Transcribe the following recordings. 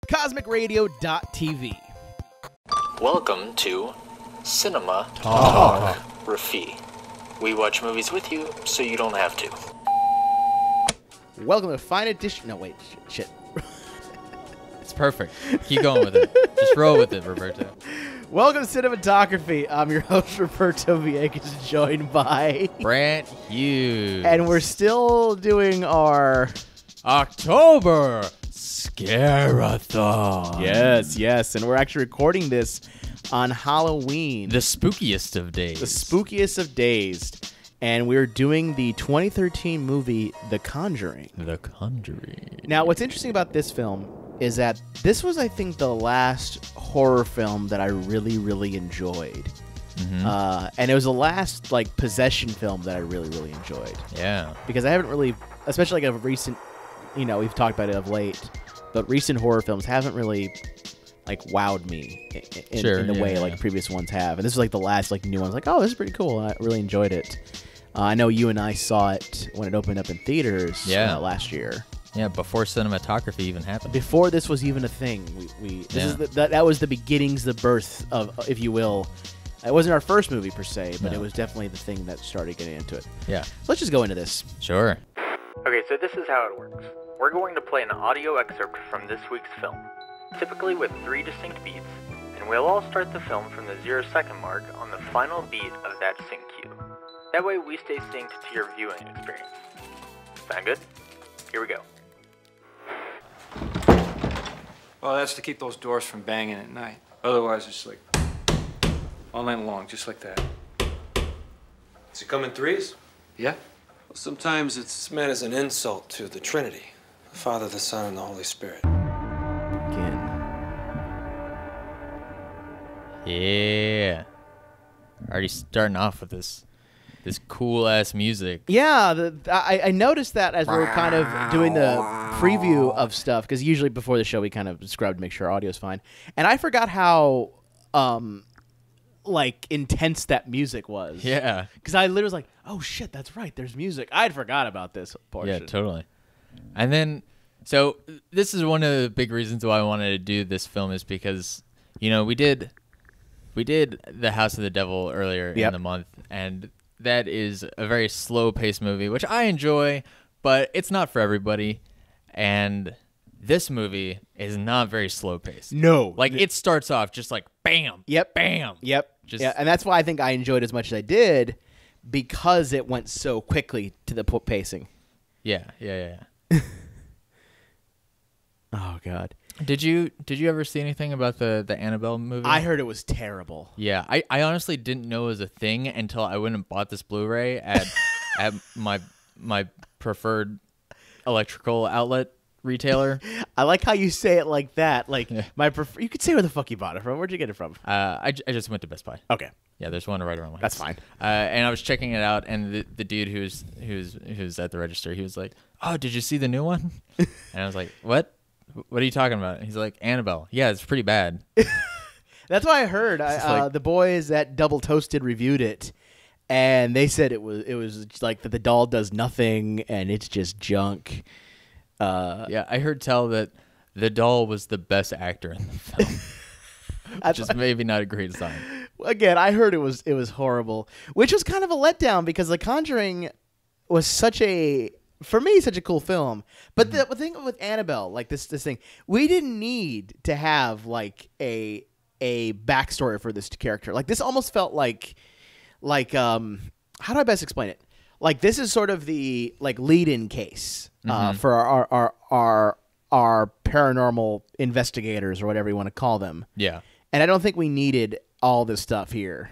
CosmicRadio.TV. Welcome to Cinematalkraphy. We watch movies with you, so you don't have to. Welcome to Fine Edition. No, wait, shit. It's perfect. Keep going with it. Just roll with it, Roberto. Welcome to Cinematography. I'm your host, Roberto Villegas, joined by Brandt Hughes. And we're still doing our October Scare-athon. Yes, and we're actually recording this on Halloween. The spookiest of days. The spookiest of days. And we're doing the 2013 movie, The Conjuring. The Conjuring. Now, what's interesting about this film is that this was, I think, the last horror film that I really, really enjoyed. Mm-hmm. And it was the last, possession film that I really, really enjoyed. Yeah. Because I haven't really, especially a recent, we've talked about it of late, but recent horror films haven't really, wowed me in the way previous ones have. And this was, the last, new ones. Oh, this is pretty cool. I really enjoyed it. I know you and I saw it when it opened up in theaters last year. Yeah, before cinematography even happened. Before this was even a thing, that was the beginnings, the birth of, if you will. It wasn't our first movie per se, but it was definitely the thing that started getting into it. Yeah. So let's just go into this. Sure. Okay, so this is how it works. We're going to play an audio excerpt from this week's film, typically with 3 distinct beats, and we'll all start the film from the 0-second mark on the final beat of that sync cue. That way we stay synced to your viewing experience. Sound good? Here we go. Well, that's to keep those doors from banging at night. Otherwise, it's all night long, just like that. Does it come in threes? Yeah? Well, sometimes it's meant as an insult to the Trinity, the Father, the Son, and the Holy Spirit. Again. Yeah. Already starting off with this cool ass music. Yeah, I noticed that as we were kind of doing the preview of stuff, because usually before the show we kind of scrub to make sure our audio's fine. And I forgot how intense that music was. Yeah. Because I literally was like, oh shit, that's right, there's music. I had forgot about this portion. Yeah, totally. And then, so this is one of the big reasons why I wanted to do this film, is because, we did The House of the Devil earlier in the month, and that is a very slow-paced movie, which I enjoy, but it's not for everybody. And this movie is not very slow-paced. No. It starts off just bam, yep, bam. Yep. And that's why I think I enjoyed it as much as I did, because it went so quickly to the pacing. Yeah. Oh, God. Did you ever see anything about the Annabelle movie? I heard it was terrible. Yeah, I honestly didn't know it was a thing until I went and bought this Blu-ray at my preferred electrical outlet retailer. I like how you say it like that. You could say where the fuck you bought it from. Where'd you get it from? I just went to Best Buy. Okay. Yeah, there's one right around my house. That's fine. And I was checking it out, and the dude who's at the register, he was like, "Oh, did you see the new one?" And I was like, "What? What are you talking about?" And he's like, "Annabelle." Yeah, it's pretty bad. That's what I heard. The boys at Double Toasted reviewed it, and they said it was that the doll does nothing and it's just junk. Yeah, I heard tell that the doll was the best actor in the film, which is maybe not a great sign. Again, I heard it was horrible, which was kind of a letdown because The Conjuring was such a cool film. But the thing with Annabelle, this thing, we didn't need to have a backstory for this character. This almost felt how do I best explain it? This is sort of the lead-in case for our paranormal investigators or whatever you want to call them. Yeah. And I don't think we needed all this stuff here.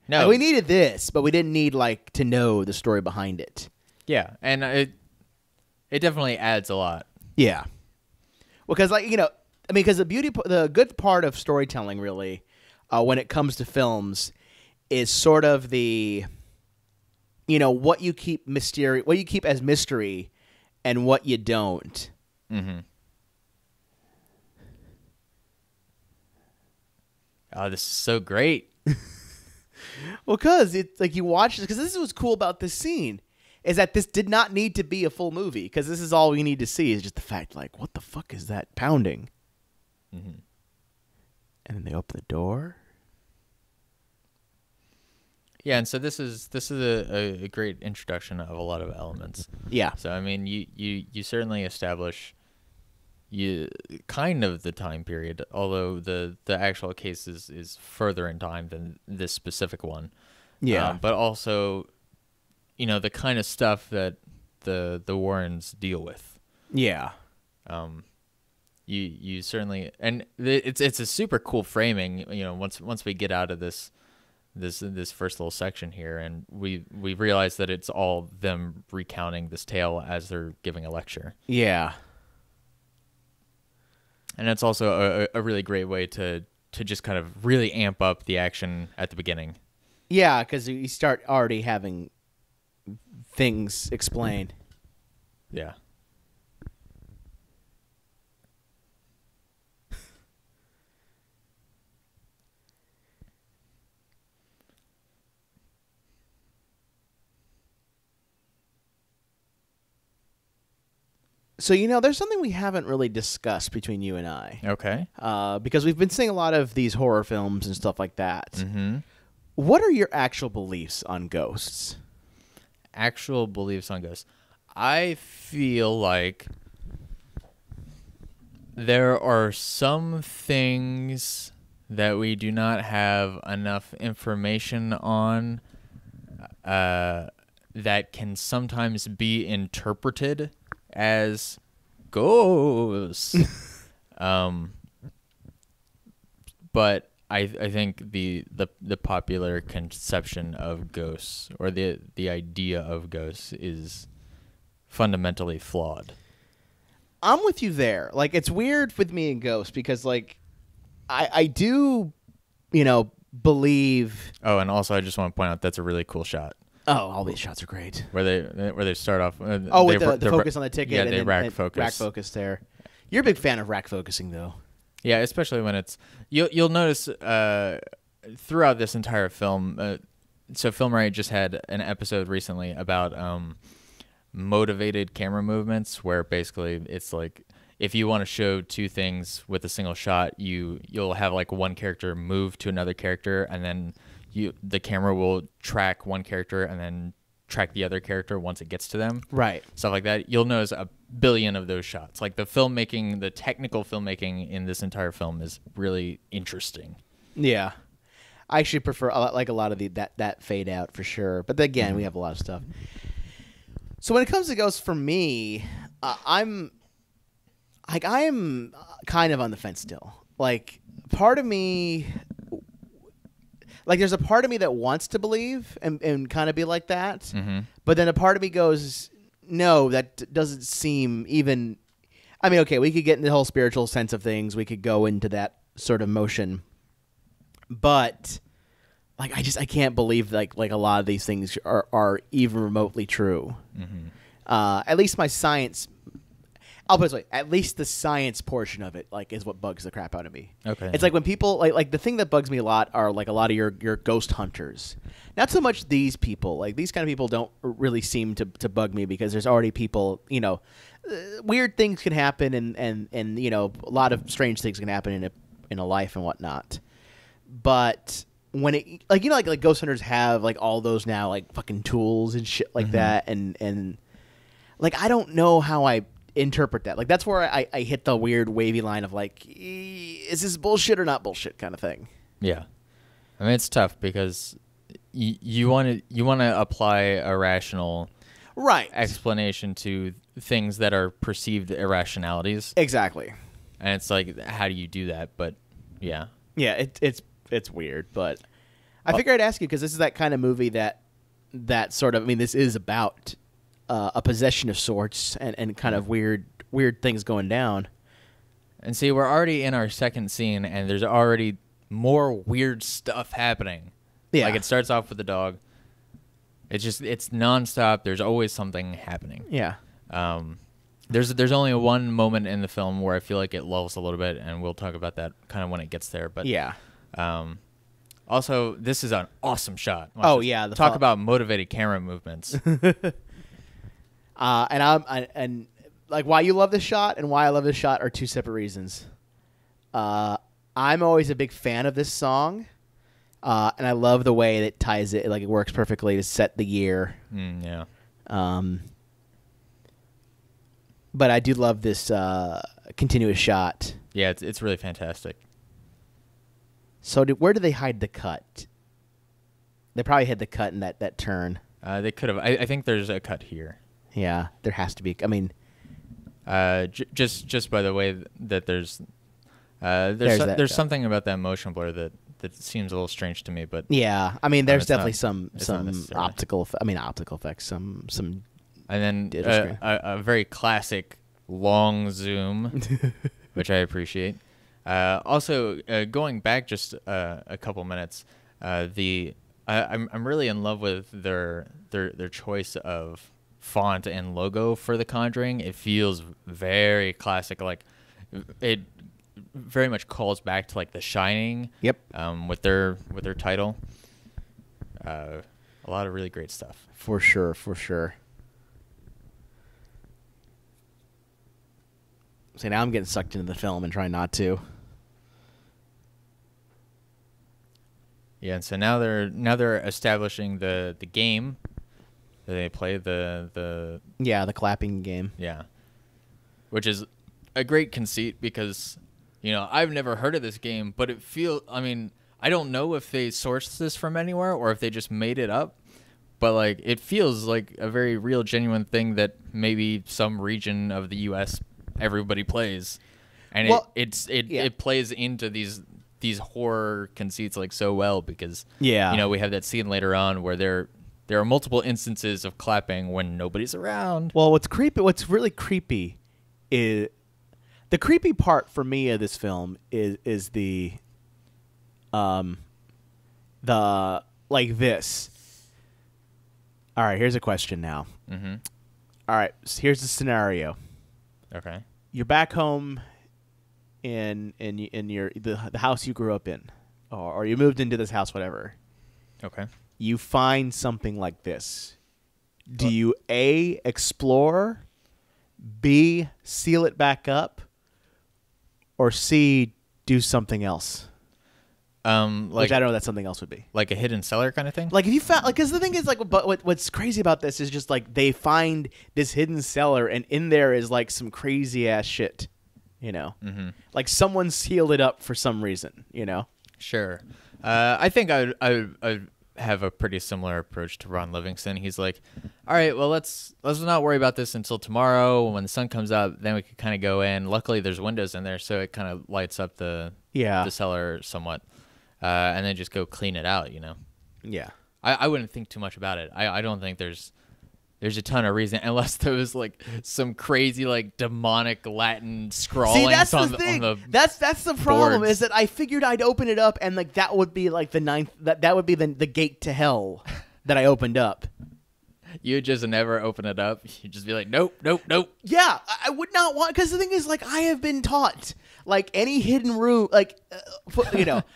No, we needed this, but we didn't need to know the story behind it. Yeah, and it definitely adds a lot. Yeah. Because because the good part of storytelling really, when it comes to films, is sort of the, what you keep as mystery, and what you don't. Mm-hmm. Oh, this is so great. Well, because it's you watch this, because this is what's cool about this scene. is that this did not need to be a full movie, because this is all we need to see is just the fact, like, what the fuck is that pounding? And then they open the door. Yeah, and so this is a great introduction of a lot of elements. Yeah. So I mean, you certainly establish kind of the time period, although the actual case is further in time than this specific one. Yeah. But also, the kind of stuff that the Warrens deal with. Yeah. You certainly, and it's a super cool framing. Once we get out of this first little section here, and we realize that it's all them recounting this tale as they're giving a lecture. Yeah. And it's also a really great way to just kind of really amp up the action at the beginning. Yeah, because you start already having things explained. Yeah. So, there's something we haven't really discussed between you and I. Okay. Because we've been seeing a lot of these horror films and stuff like that. Mm-hmm. What are your actual beliefs on ghosts? Actual beliefs on ghosts. I feel like there are some things that we do not have enough information on that can sometimes be interpreted as ghosts. But I think the popular conception of ghosts, or the idea of ghosts, is fundamentally flawed. I'm with you there. Like, it's weird with me and ghosts because, like, I do, believe. Oh, and also I just want to point out that's a really cool shot. Oh, all these shots are great. Where they start off. With the focus on the ticket. Yeah, and they then, rack focus. Rack focus there. You're a big fan of rack focusing, though. Yeah, especially when it's you'll notice throughout this entire film. So Film Riot just had an episode recently about motivated camera movements, where basically it's like if you want to show two things with a single shot, you'll have like one character move to another character, and then the camera will track one character and then track the other character once it gets to them. Right. Stuff like that. You'll notice a billion of those shots. Like the filmmaking, the technical filmmaking in this entire film is really interesting. Yeah. I actually prefer a lot of that fade out for sure. But again, we have a lot of stuff. So when it comes to ghosts, for me, I am kind of on the fence still. Like, part of me, like, there's a part of me that wants to believe and kind of be like that. Mm-hmm. But then a part of me goes, no, that doesn't seem even. I mean, okay, we could get into the whole spiritual sense of things. We could go into that sort of motion. But, like, I can't believe like a lot of these things are even remotely true. Mm-hmm. At least my science. I'll put it this way: at least the science portion of it, like, is what bugs the crap out of me. Okay. It's like when people like the thing that bugs me a lot are like a lot of your ghost hunters. Not so much these people. Like, these kind of people don't really seem to bug me because there's already people. Weird things can happen, and a lot of strange things can happen in a life and whatnot. But when it like ghost hunters have like all those now like fucking tools and shit like that, and like I don't know how I interpret that. Like, that's where I hit the weird wavy line of like, is this bullshit or not bullshit kind of thing. Yeah, I mean, it's tough because you want to apply a rational explanation to things that are perceived irrationalities. Exactly. And it's like, how do you do that? But yeah, it's weird. But I figured I'd ask you because this is that kind of movie that sort of. I mean, this is about a possession of sorts and kind of weird things going down. And see, we're already in our second scene, and there's already more weird stuff happening. Yeah. Like, it starts off with the dog. It's nonstop. There's always something happening. Yeah. There's only one moment in the film where I feel like it lulls a little bit, and we'll talk about that kind of when it gets there. But yeah. Also, this is an awesome shot. Talk about motivated camera movements. And like why you love this shot and why I love this shot are two separate reasons. I'm always a big fan of this song, and I love the way that it ties it. Like, it works perfectly to set the year. Yeah. But I do love this continuous shot. Yeah, it's really fantastic. So where do they hide the cut? They probably hid the cut in that turn. They could have. I think there's a cut here. Yeah, there has to be. I mean, just by the way that there's something about that motion blur that seems a little strange to me. But yeah, I mean, there's definitely not some necessary. optical effects, some. And then a very classic long zoom, which I appreciate. Also, going back just a couple minutes, I'm really in love with their choice of font and logo for The Conjuring. It feels very classic, like it very much calls back to like The Shining. Yep. With their title. A lot of really great stuff. For sure, for sure. So now I'm getting sucked into the film and trying not to. Yeah, and so now they're establishing the game that they play the clapping game. Yeah, which is a great conceit because I've never heard of this game, but I mean, I don't know if they sourced this from anywhere or if they just made it up, but like it feels like a very real, genuine thing that maybe some region of the U.S. everybody plays, and it plays into these horror conceits like so well because we have that scene later on where there are multiple instances of clapping when nobody's around. Well, what's really creepy is the creepy part for me of this film is the like this. All right, here's a question now. Mm-hmm. All right, so here's the scenario. Okay. You're back home in the house you grew up in, or you moved into this house, whatever. Okay. You find something like this. Do you A, explore, B, seal it back up, or C, do something else? Which I don't know what that something else would be. Like a hidden cellar kind of thing? Like if you found, like, because the thing is, like, but what's crazy about this is just like they find this hidden cellar, and in there is like some crazy ass shit, Mm-hmm. like someone sealed it up for some reason, Sure. I think I have a pretty similar approach to Ron Livingston. He's like, all right, well, let's not worry about this until tomorrow when the sun comes up. Then we could kind of go in. Luckily, there's windows in there, so it kind of lights up the cellar somewhat, and then just go clean it out. Yeah. I wouldn't think too much about it. I don't think there's a ton of reason unless there was like some crazy like demonic Latin scrawling. See, that's on the thing. On the that's the problem boards. is that I figured I'd open it up and like that would be like the ninth. That would be the gate to hell that I opened up. You would just never open it up. You'd just be like, nope, nope, nope. Yeah, I would not want, because the thing is, like, I have been taught, like, any hidden room, like,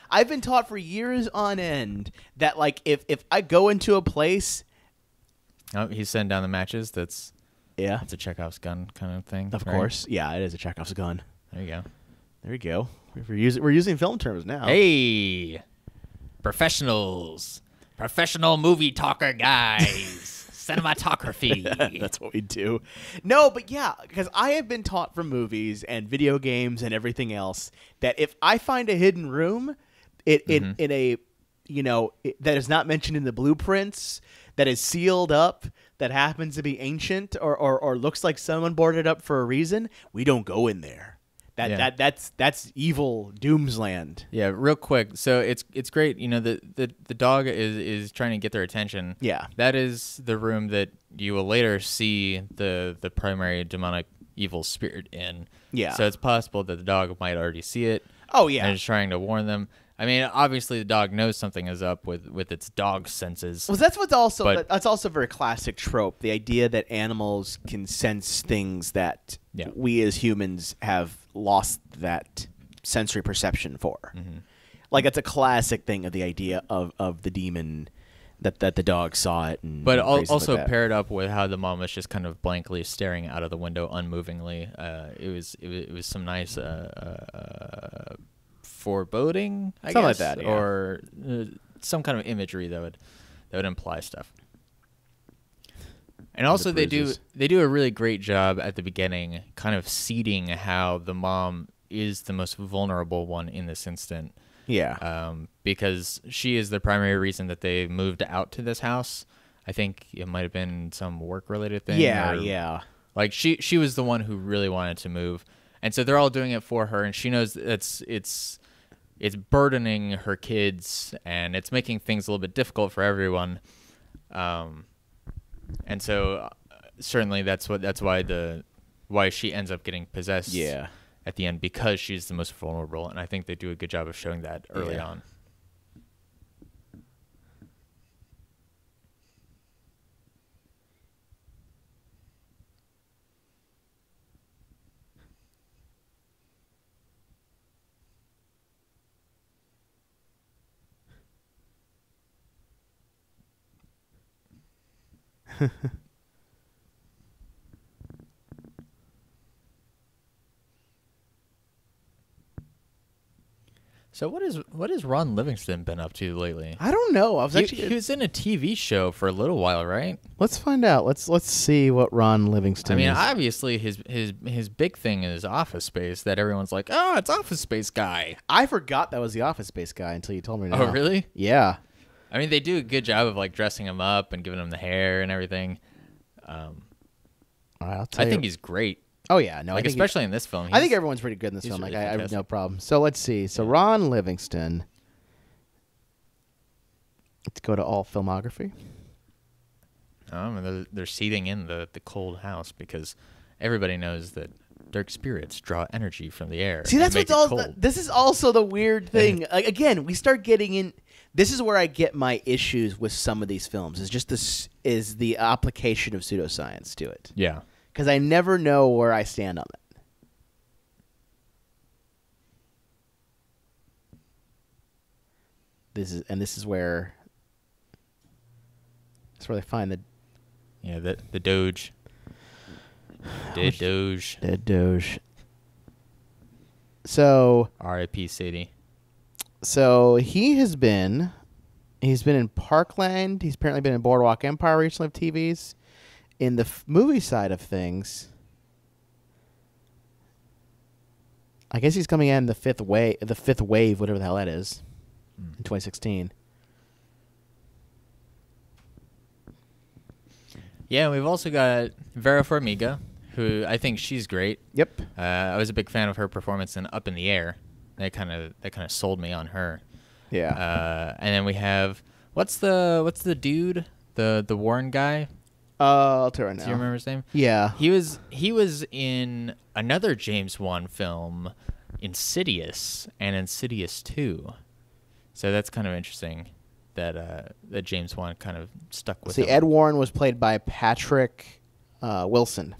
I've been taught for years on end that, like, if I go into a place. Oh, he's setting down the matches. It's a Chekhov's gun kind of thing. Of right? course. Yeah, it is a Chekhov's gun. There you go. There you go. We're using film terms now. Hey, professionals. Professional movie talker guys. Cinematography. That's what we do. No, but yeah, because I have been taught from movies and video games and everything else that if I find a hidden room in a, that is not mentioned in the blueprints, that is sealed up, that happens to be ancient or looks like someone boarded up for a reason, we don't go in there. That's evil Doomsland. Yeah, real quick. So it's great. The dog is trying to get their attention. Yeah, that is the room that you will later see the primary demonic evil spirit in. Yeah. So it's possible that the dog might already see it. Oh yeah. And is trying to warn them. I mean, obviously the dog knows something is up with its dog senses. Well, that's also a very classic trope. The idea that animals can sense things that we as humans have lost that sensory perception for. Mm-hmm. Like it's a classic thing of the idea of the demon that the dog saw it, but and also like that. paired up with how the mom was just kind of blankly staring out of the window unmovingly. It was some nice foreboding, I Something like guess, that, yeah. or some kind of imagery that would imply stuff. And also they do a really great job at the beginning, kind of seeding how the mom is the most vulnerable one in this instant. Yeah. Because she is the primary reason that they moved out to this house. I think it might have been some work-related thing. Yeah. Like she was the one who really wanted to move, and so they're all doing it for her, and she knows it's burdening her kids, and it's making things a little bit difficult for everyone. And so certainly that's why she ends up getting possessed. Yeah. At the end, because she's the most vulnerable, and I think they do a good job of showing that early on. So what has Ron Livingston been up to lately? I don't know. He was in a TV show for a little while, right? Let's find out. Let's see what Ron Livingston is. Obviously his big thing is Office Space, that everyone's like, oh, it's Office Space guy. I forgot that was the Office Space guy until you told me now. Oh, really? Yeah. I mean, they do a good job of like dressing him up and giving him the hair and everything. I think he's great. Oh yeah, no, like especially in this film. I think everyone's pretty good in this film. Really I have no problem. So let's see. So Ron Livingston. Let's go to all filmography. They're seething in the cold house because everybody knows that dark spirits draw energy from the air. See, that's what's all. cold. This is also the weird thing. Again, we start getting in. This is where I get my issues with some of these films. Is the application of pseudoscience to it. Yeah. Because I never know where I stand on it. This is where they find the Doge. Dead Doge. Dead Doge. So R.I.P. Sadie. So he's been in Parkland. He's apparently been in Boardwalk Empire recently of TVs. In the movie side of things, I guess he's coming in the fifth wave, whatever the hell that is, in 2016. Yeah, we've also got Vera Farmiga, who I think she's great. Yep. I was a big fan of her performance in Up in the Air. That kind of sold me on her. Yeah. And then we have what's the dude, the Warren guy? I'll tell you right now. Do you remember his name? Yeah. He was in another James Wan film, Insidious, and Insidious 2. So that's kind of interesting that James Wan kind of stuck with him. Ed Warren was played by Patrick Wilson.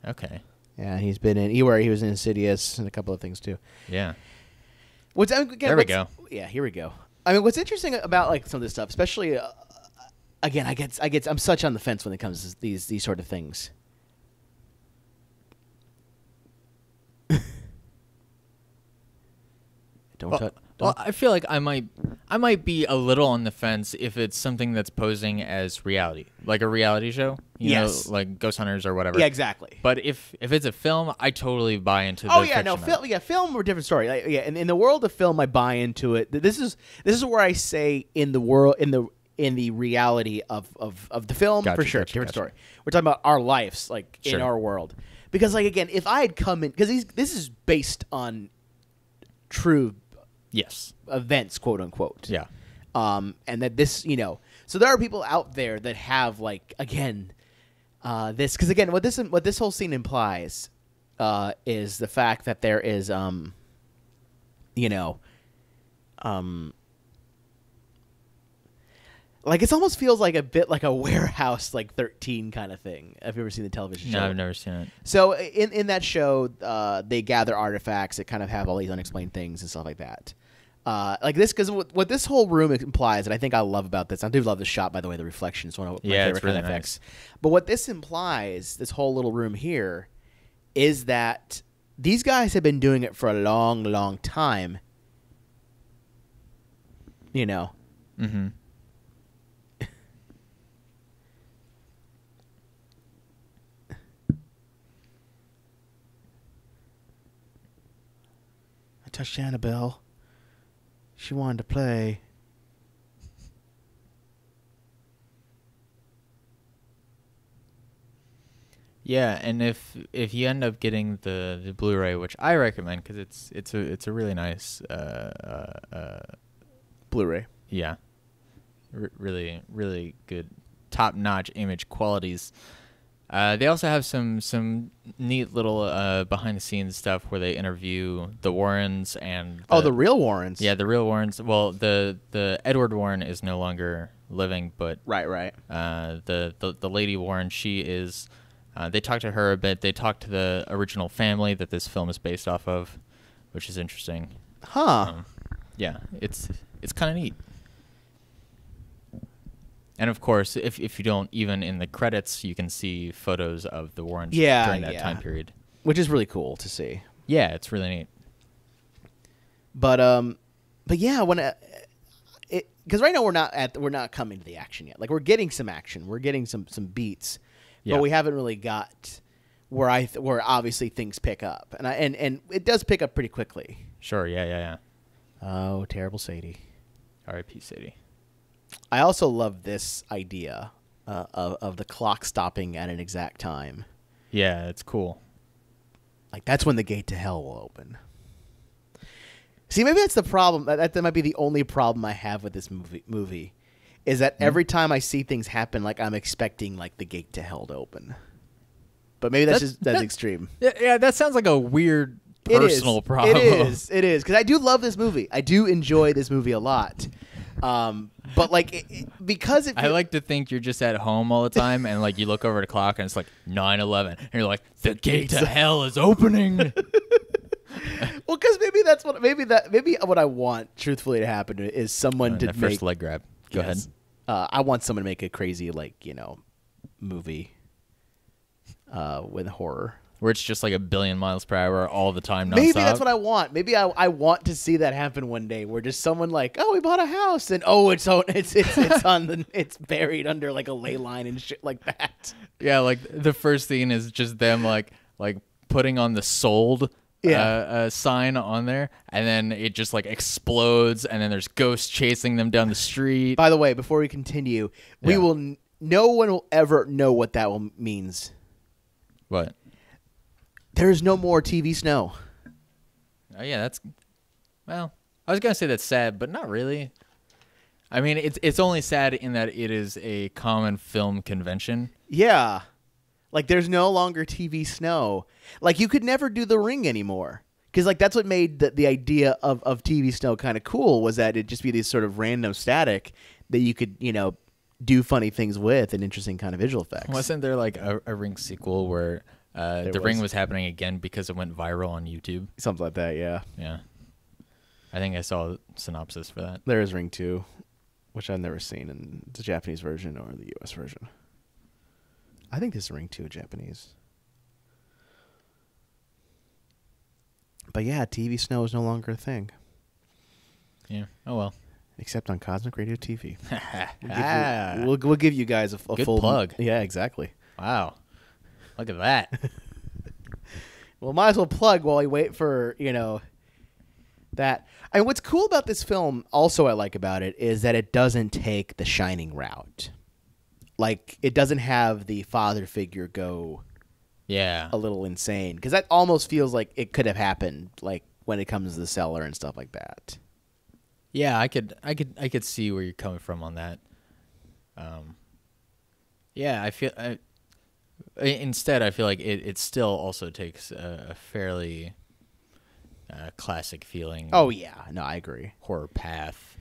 Okay. Yeah, he's been in he was in Insidious and a couple of things too. Yeah. There we go. Yeah, here we go. I mean, what's interesting about like some of this stuff, especially again, I'm such on the fence when it comes to these sort of things. Well, I feel like I might be a little on the fence if it's something that's posing as reality, like a reality show. You know, like Ghost Hunters or whatever. Yeah, exactly. But if it's a film, I totally buy into. The film or different story. In the world of film, I buy into it. This is where I say in the reality of the film, for sure, different story. We're talking about our lives, like in our world, because like again, if I had come in, because this is based on true. Yes. Events, quote unquote. Yeah. And that this, so there are people out there that have like, again, this, because again, what this whole scene implies, is the fact that there is, like it almost feels like a bit like a Warehouse, like 13 kind of thing. Have you ever seen the television show? No, I've never seen it. So in that show, they gather artifacts that kind of have all these unexplained things and stuff like that. Like this, because what this whole room implies, and I think I love about this, I do love the shot, by the way, the reflection is one of my favorite it's really kind of nice. effects. But what this implies, this whole little room here, is that these guys have been doing it for a long, long time. You know. Mm-hmm. I touched Annabelle. She wanted to play. Yeah, and if you end up getting the Blu-ray, which I recommend because it's a really nice Blu-ray. yeah, really really good top-notch image qualities. They also have some neat little behind-the-scenes stuff where they interview the Warrens and The real Warrens. Yeah, the real Warrens. Well, the Edward Warren is no longer living, but Right. the lady Warren, she is. They talked to her a bit. They talked to the original family that this film is based off of, which is interesting. Huh. Yeah, it's kind of neat. And of course, if you don't, even in the credits, you can see photos of the Warrens during that time period, which is really cool to see. Yeah, it's really neat. But yeah, when because right now we're not coming to the action yet. Like we're getting some action, we're getting some beats, but we haven't really got where obviously things pick up, and it does pick up pretty quickly. Sure. Yeah. Oh, terrible Sadie. R.I.P. Sadie. I also love this idea of the clock stopping at an exact time. Yeah, it's cool. Like that's when the gate to hell will open. See, maybe that's the problem. That might be the only problem I have with this movie is that every time I see things happen, like I'm expecting like the gate to hell to open. But maybe that's extreme. Yeah, that sounds like a weird personal problem. It is because I do love this movie. I do enjoy this movie a lot. But like because I like to think you're just at home all the time and like you look over the clock and it's like 9:11 and you're like the gate to hell is opening. Well, because maybe what I want truthfully to happen is someone to that make first leg grab. Go ahead. I want someone to make a crazy movie with horror. Where it's just like 1 billion miles per hour all the time, nonstop. Maybe that's what I want. Maybe I want to see that happen one day, where just someone like, we bought a house, and it's buried under like a ley line and shit like that. Yeah, like the first scene is just them like putting on the sold sign on there, and then it just like explodes, and then there's ghosts chasing them down the street. By the way, before we continue, no one will ever know what that means. What? There's no more TV snow. Oh yeah, I was gonna say that's sad, but not really. I mean, it's only sad in that it is a common film convention. Yeah, like there's no longer TV snow. Like you could never do The Ring anymore, because like that's what made the idea of TV snow kind of cool, was that it'd just be this sort of random static that you could do funny things with and interesting kind of visual effects. Wasn't there like a Ring sequel where the Ring was happening again because it went viral on YouTube? Something like that, yeah. Yeah. I think I saw a synopsis for that. There is Ring 2, which I've never seen in the Japanese version or the US version. I think this is Ring 2 Japanese. But yeah, TV snow is no longer a thing. Yeah. Oh well. Except on CosmicRadio.TV. We'll give you guys a good full plug. Yeah, exactly. Wow. Look at that. Well, might as well plug while we wait for, that. And what's cool about this film, also I like about it, is that it doesn't take the Shining route. Like, it doesn't have the father figure go a little insane. Because that almost feels like it could have happened, like, when it comes to the cellar and stuff like that. Yeah, I could see where you're coming from on that. Yeah, I feel... Instead, I feel like it still also takes a fairly classic feeling. Oh, yeah. No, I agree. Horror path.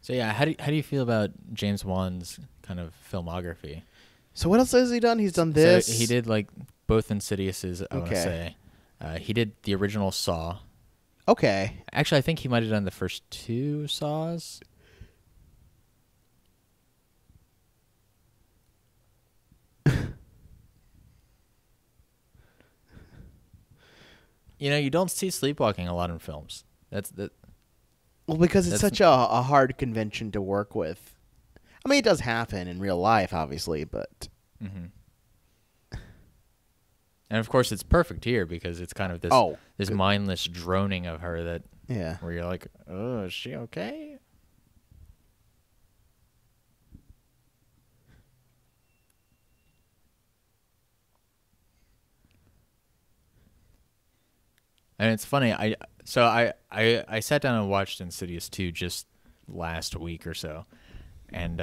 So, yeah, how do you feel about James Wan's kind of filmography. So what else has he done? He's done this. So he did like both Insidiouses, I want to say. He did the original Saw. Okay. Actually, I think he might have done the first 2 Saws. You know, you don't see sleepwalking a lot in films. Well, because it's such a hard convention to work with. I mean, it does happen in real life, obviously, but... Mm-hmm. And, of course, it's perfect here because it's kind of this mindless droning of her that... Where you're like, oh, is she okay? And it's funny. I sat down and watched Insidious 2 just last week or so, and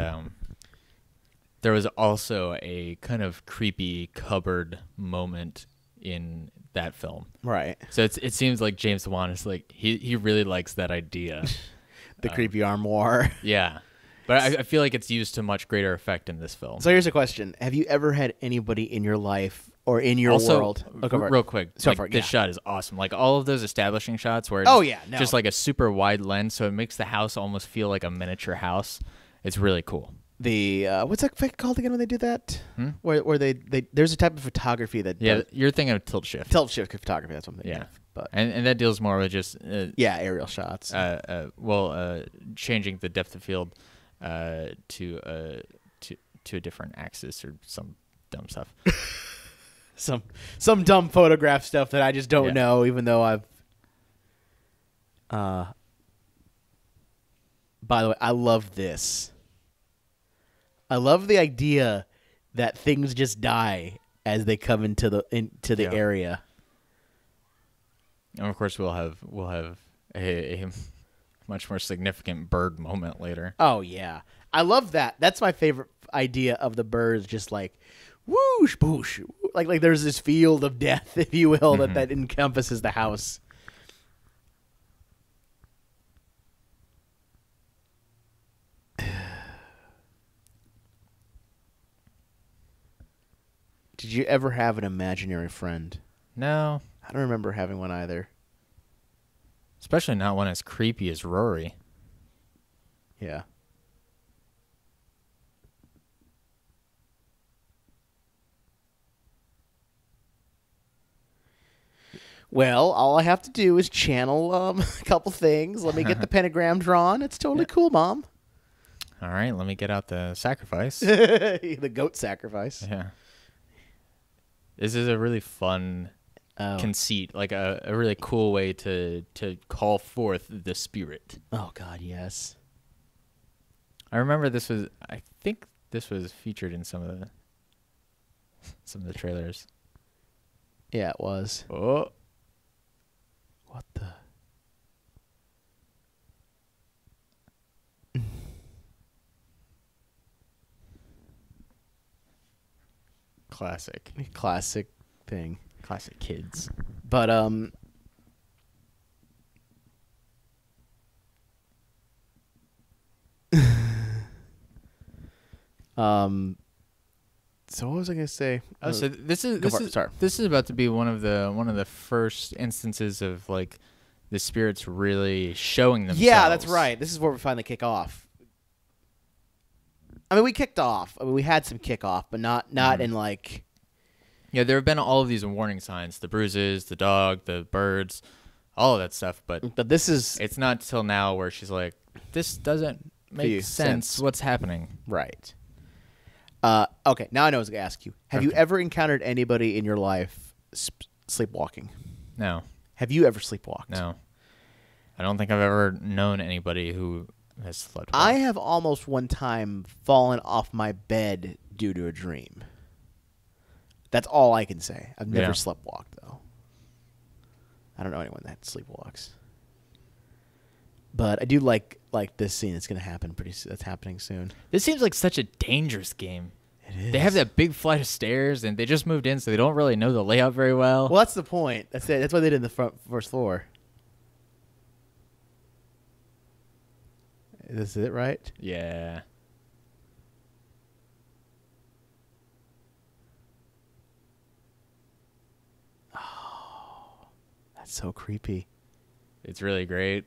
there was also a kind of creepy cupboard moment in that film. Right. So it seems like James Wan is like he really likes that idea. The creepy armoire. Yeah. But I feel like it's used to much greater effect in this film. So here's a question: have you ever had anybody in your life or in your world? Real quick, this shot is awesome. Like all of those establishing shots where it's just like a super wide lens, so it makes the house almost feel like a miniature house. It's really cool. The what's that called again when they do that? Where they there's a type of photography that you're thinking of tilt shift. Tilt shift photography. That's what I'm thinking. Yeah, but and that deals more with just aerial shots. Changing the depth of field to a different axis or some dumb stuff. Some dumb photograph stuff that I just don't know, even though I've. By the way, I love this. I love the idea that things just die as they come into the area. And of course, we'll have a much more significant bird moment later. Oh yeah, I love that. That's my favorite idea of the birds, just like whoosh, boosh, like there's this field of death, if you will, that encompasses the house. Did you ever have an imaginary friend? No. I don't remember having one either. Especially not one as creepy as Rory. Yeah. Well, all I have to do is channel a couple things. Let me get the pentagram drawn. It's totally cool, Mom. All right, let me get out the sacrifice. The goat sacrifice. Yeah. This is a really fun conceit, like a really cool way to call forth the spirit. Oh, God, yes. I remember I think this was featured in some of the trailers. Yeah, it was. Oh. What the? Classic thing. Classic kids. But so what was I gonna say? Oh, so this is about to be one of the first instances of like the spirits really showing themselves. Yeah, that's right. This is where we finally kick off. I mean, we kicked off. I mean, we had some kickoff, but not in like. Yeah, there have been all of these warning signs: the bruises, the dog, the birds, all of that stuff. But this is. It's not till now where she's like, "This doesn't make sense. What's happening?" Right. Okay, now I know what I was going to ask you. Have you ever encountered anybody in your life sleepwalking? No. Have you ever sleepwalked? No. I don't think I've ever known anybody who has sleepwalked. I have almost one time fallen off my bed due to a dream. That's all I can say. I've never sleepwalked, though. I don't know anyone that sleepwalks. But I do like this scene that's going to happen that's happening soon. This seems like such a dangerous game. It is. They have that big flight of stairs, and they just moved in, so they don't really know the layout very well. Well, that's the point. That's it. That's why they did in the first floor. Is this it, right? Yeah. It's so creepy. It's really great.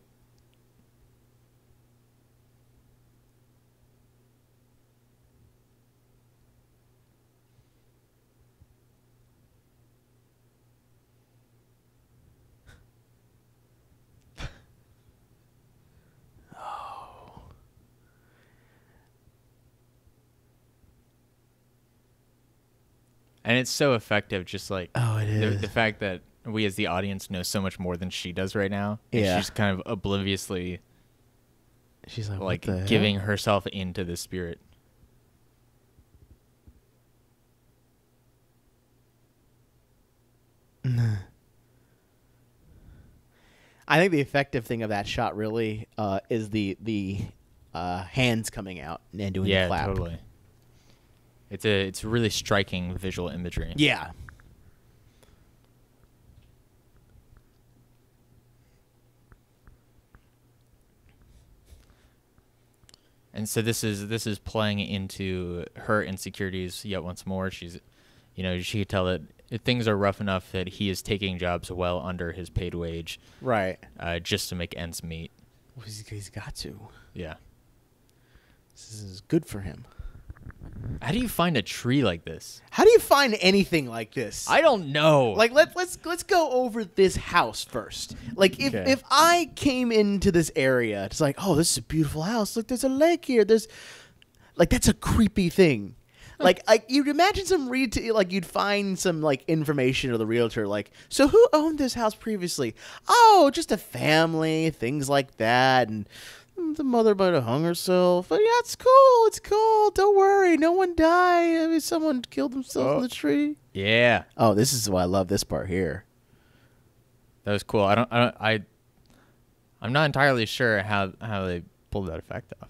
And it's so effective, just like it is. The fact that we as the audience know so much more than she does right now. And Yeah. she's kind of obliviously She's like, like what the giving hell? herself into the spirit. I think the effective thing of that shot really is the hands coming out and doing the clap. Totally. It's really striking visual imagery. Yeah. And so this is playing into her insecurities yet once more. She's, she could tell that things are rough enough that he is taking jobs well under his paid wage, Right. just to make ends meet. Well, he's got to. Yeah. This is good for him. How do you find a tree like this? How do you find anything like this? I don't know. Like let's go over this house first. Like if I came into this area, it's like, oh, this is a beautiful house. Look, there's a lake here. There's like that's a creepy thing. Like you'd imagine you'd find some like information of the realtor, like, so who owned this house previously? Oh, just a family, things like that, and the mother might have hung herself. But yeah, it's cool. It's cool. Don't worry. No one died. I mean, someone killed themselves in the tree. Yeah. Oh, this is why I love this part here. That was cool. I'm not entirely sure how they pulled that effect off.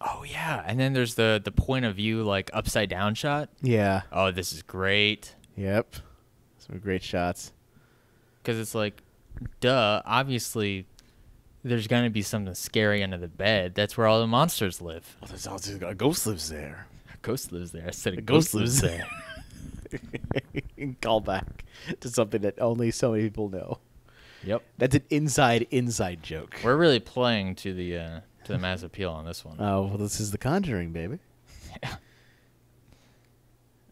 Oh yeah, and then there's the point of view like upside down shot. Yeah. Oh, this is great. Yep. Some great shots. Because it's like, duh, obviously there's going to be something scary under the bed. That's where all the monsters live. Oh, there's also a ghost lives there. A ghost lives there. I said a ghost ghost lives lives there. Call back to something that only so many people know. Yep. That's an inside joke. We're really playing to the mass appeal on this one. Oh, well, this is The Conjuring, baby. Yeah.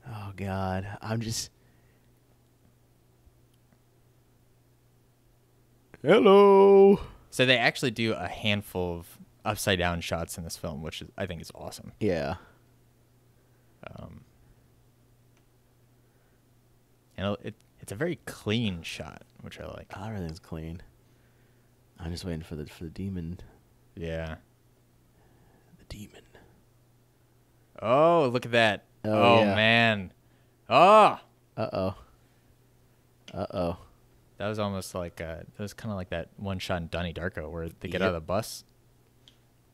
Oh, God. I'm just... Hello. So they actually do a handful of upside down shots in this film, which I think is awesome. Yeah. And it's a very clean shot, which I like. Everything's clean. I'm just waiting for the demon. Yeah. The demon. Oh, look at that. Oh, yeah. Man. Oh. Uh-oh. That was almost like that was kind of like that one shot in Donnie Darko where they get out of the bus,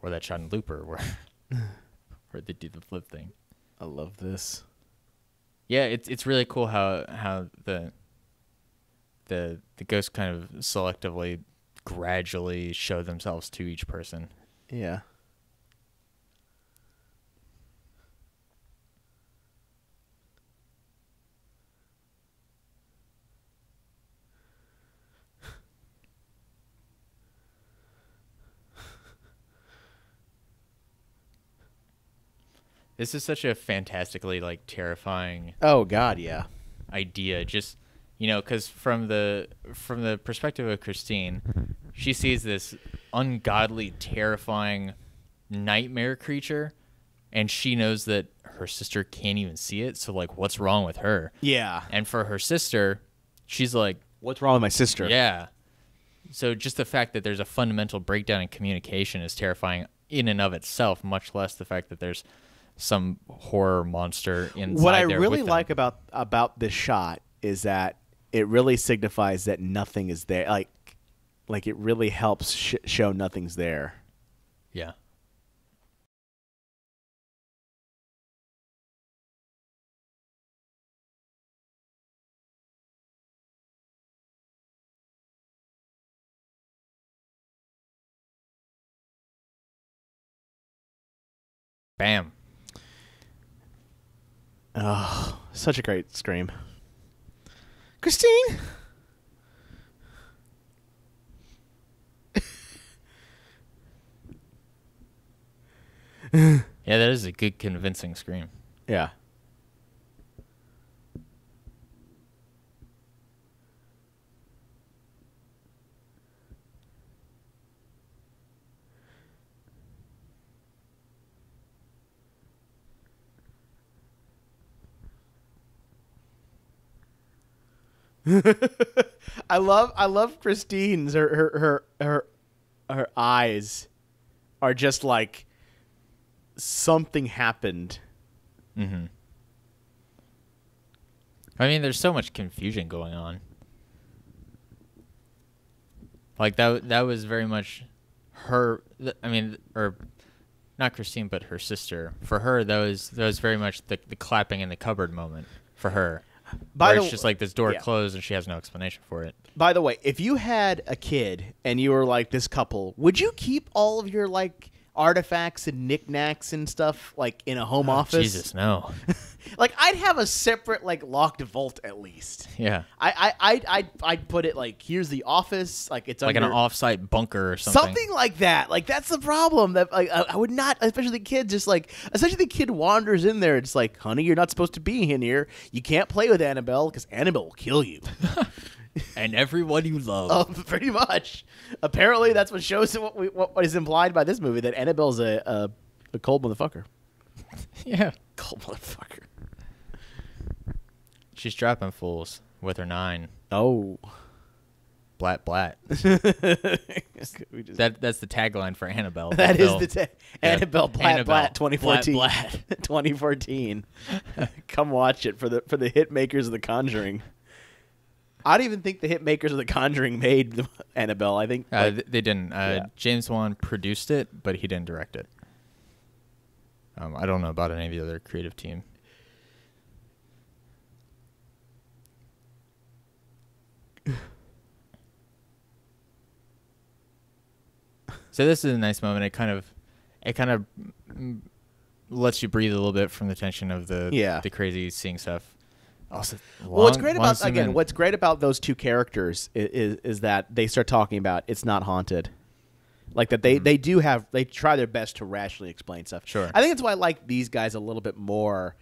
or that shot in Looper where where they do the flip thing. I love this. Yeah, it's really cool how the ghosts kind of selectively, gradually show themselves to each person. Yeah. This is such a fantastically like terrifying. Oh God, yeah. Idea, just because from the perspective of Christine, she sees this ungodly, terrifying nightmare creature, and she knows that her sister can't even see it. So like, what's wrong with her? Yeah. And for her sister, she's like, what's wrong with my sister? Yeah. So just the fact that there's a fundamental breakdown in communication is terrifying in and of itself, much less the fact that there's some horror monster inside. What I there really with like about this shot is that it really signifies that nothing is there. Like it really helps show nothing's there. Yeah. Bam. Oh, such a great scream. Christine. Yeah, that is a good, convincing scream. Yeah. I love Christine's her eyes are just like something happened. Mm-hmm. I mean, there's so much confusion going on. Like that was very much her. I mean, or not Christine, but her sister. For her, that was very much the clapping in the cupboard moment for her. Where it's just like this door closed and she has no explanation for it. By the way, if you had a kid and you were like this couple, would you keep all of your like artifacts and knickknacks and stuff like in a home office? Jesus, no. Like I'd have a separate like locked vault at least. Yeah. I'd put it like here's the office, like it's like under, an off-site bunker or something. Something like that. Like that's the problem. That like I would not, especially the kid, just like especially the kid wanders in there. It's like, honey, you're not supposed to be in here. You can't play with Annabelle because Annabelle will kill you. And everyone you love. Oh, pretty much. Apparently, that's what shows what is implied by this movie, that Annabelle's a cold motherfucker. Yeah. Cold motherfucker. She's dropping fools with her 9. Oh. Blat blat. That's the tagline for Annabelle. That is the Annabelle Blat Blat 2014. Blat, blat. 2014. Come watch it for the hit makers of The Conjuring. I don't even think the hit makers of The Conjuring made Annabelle. I think they didn't. James Wan produced it, but he didn't direct it. I don't know about any of the other creative team. So this is a nice moment. It kind of lets you breathe a little bit from the tension of the crazy seeing stuff. Also, what's great about those two characters is that they start talking about it's not haunted. Like that they try their best to rationally explain stuff. Sure. I think that's why I like these guys a little bit more,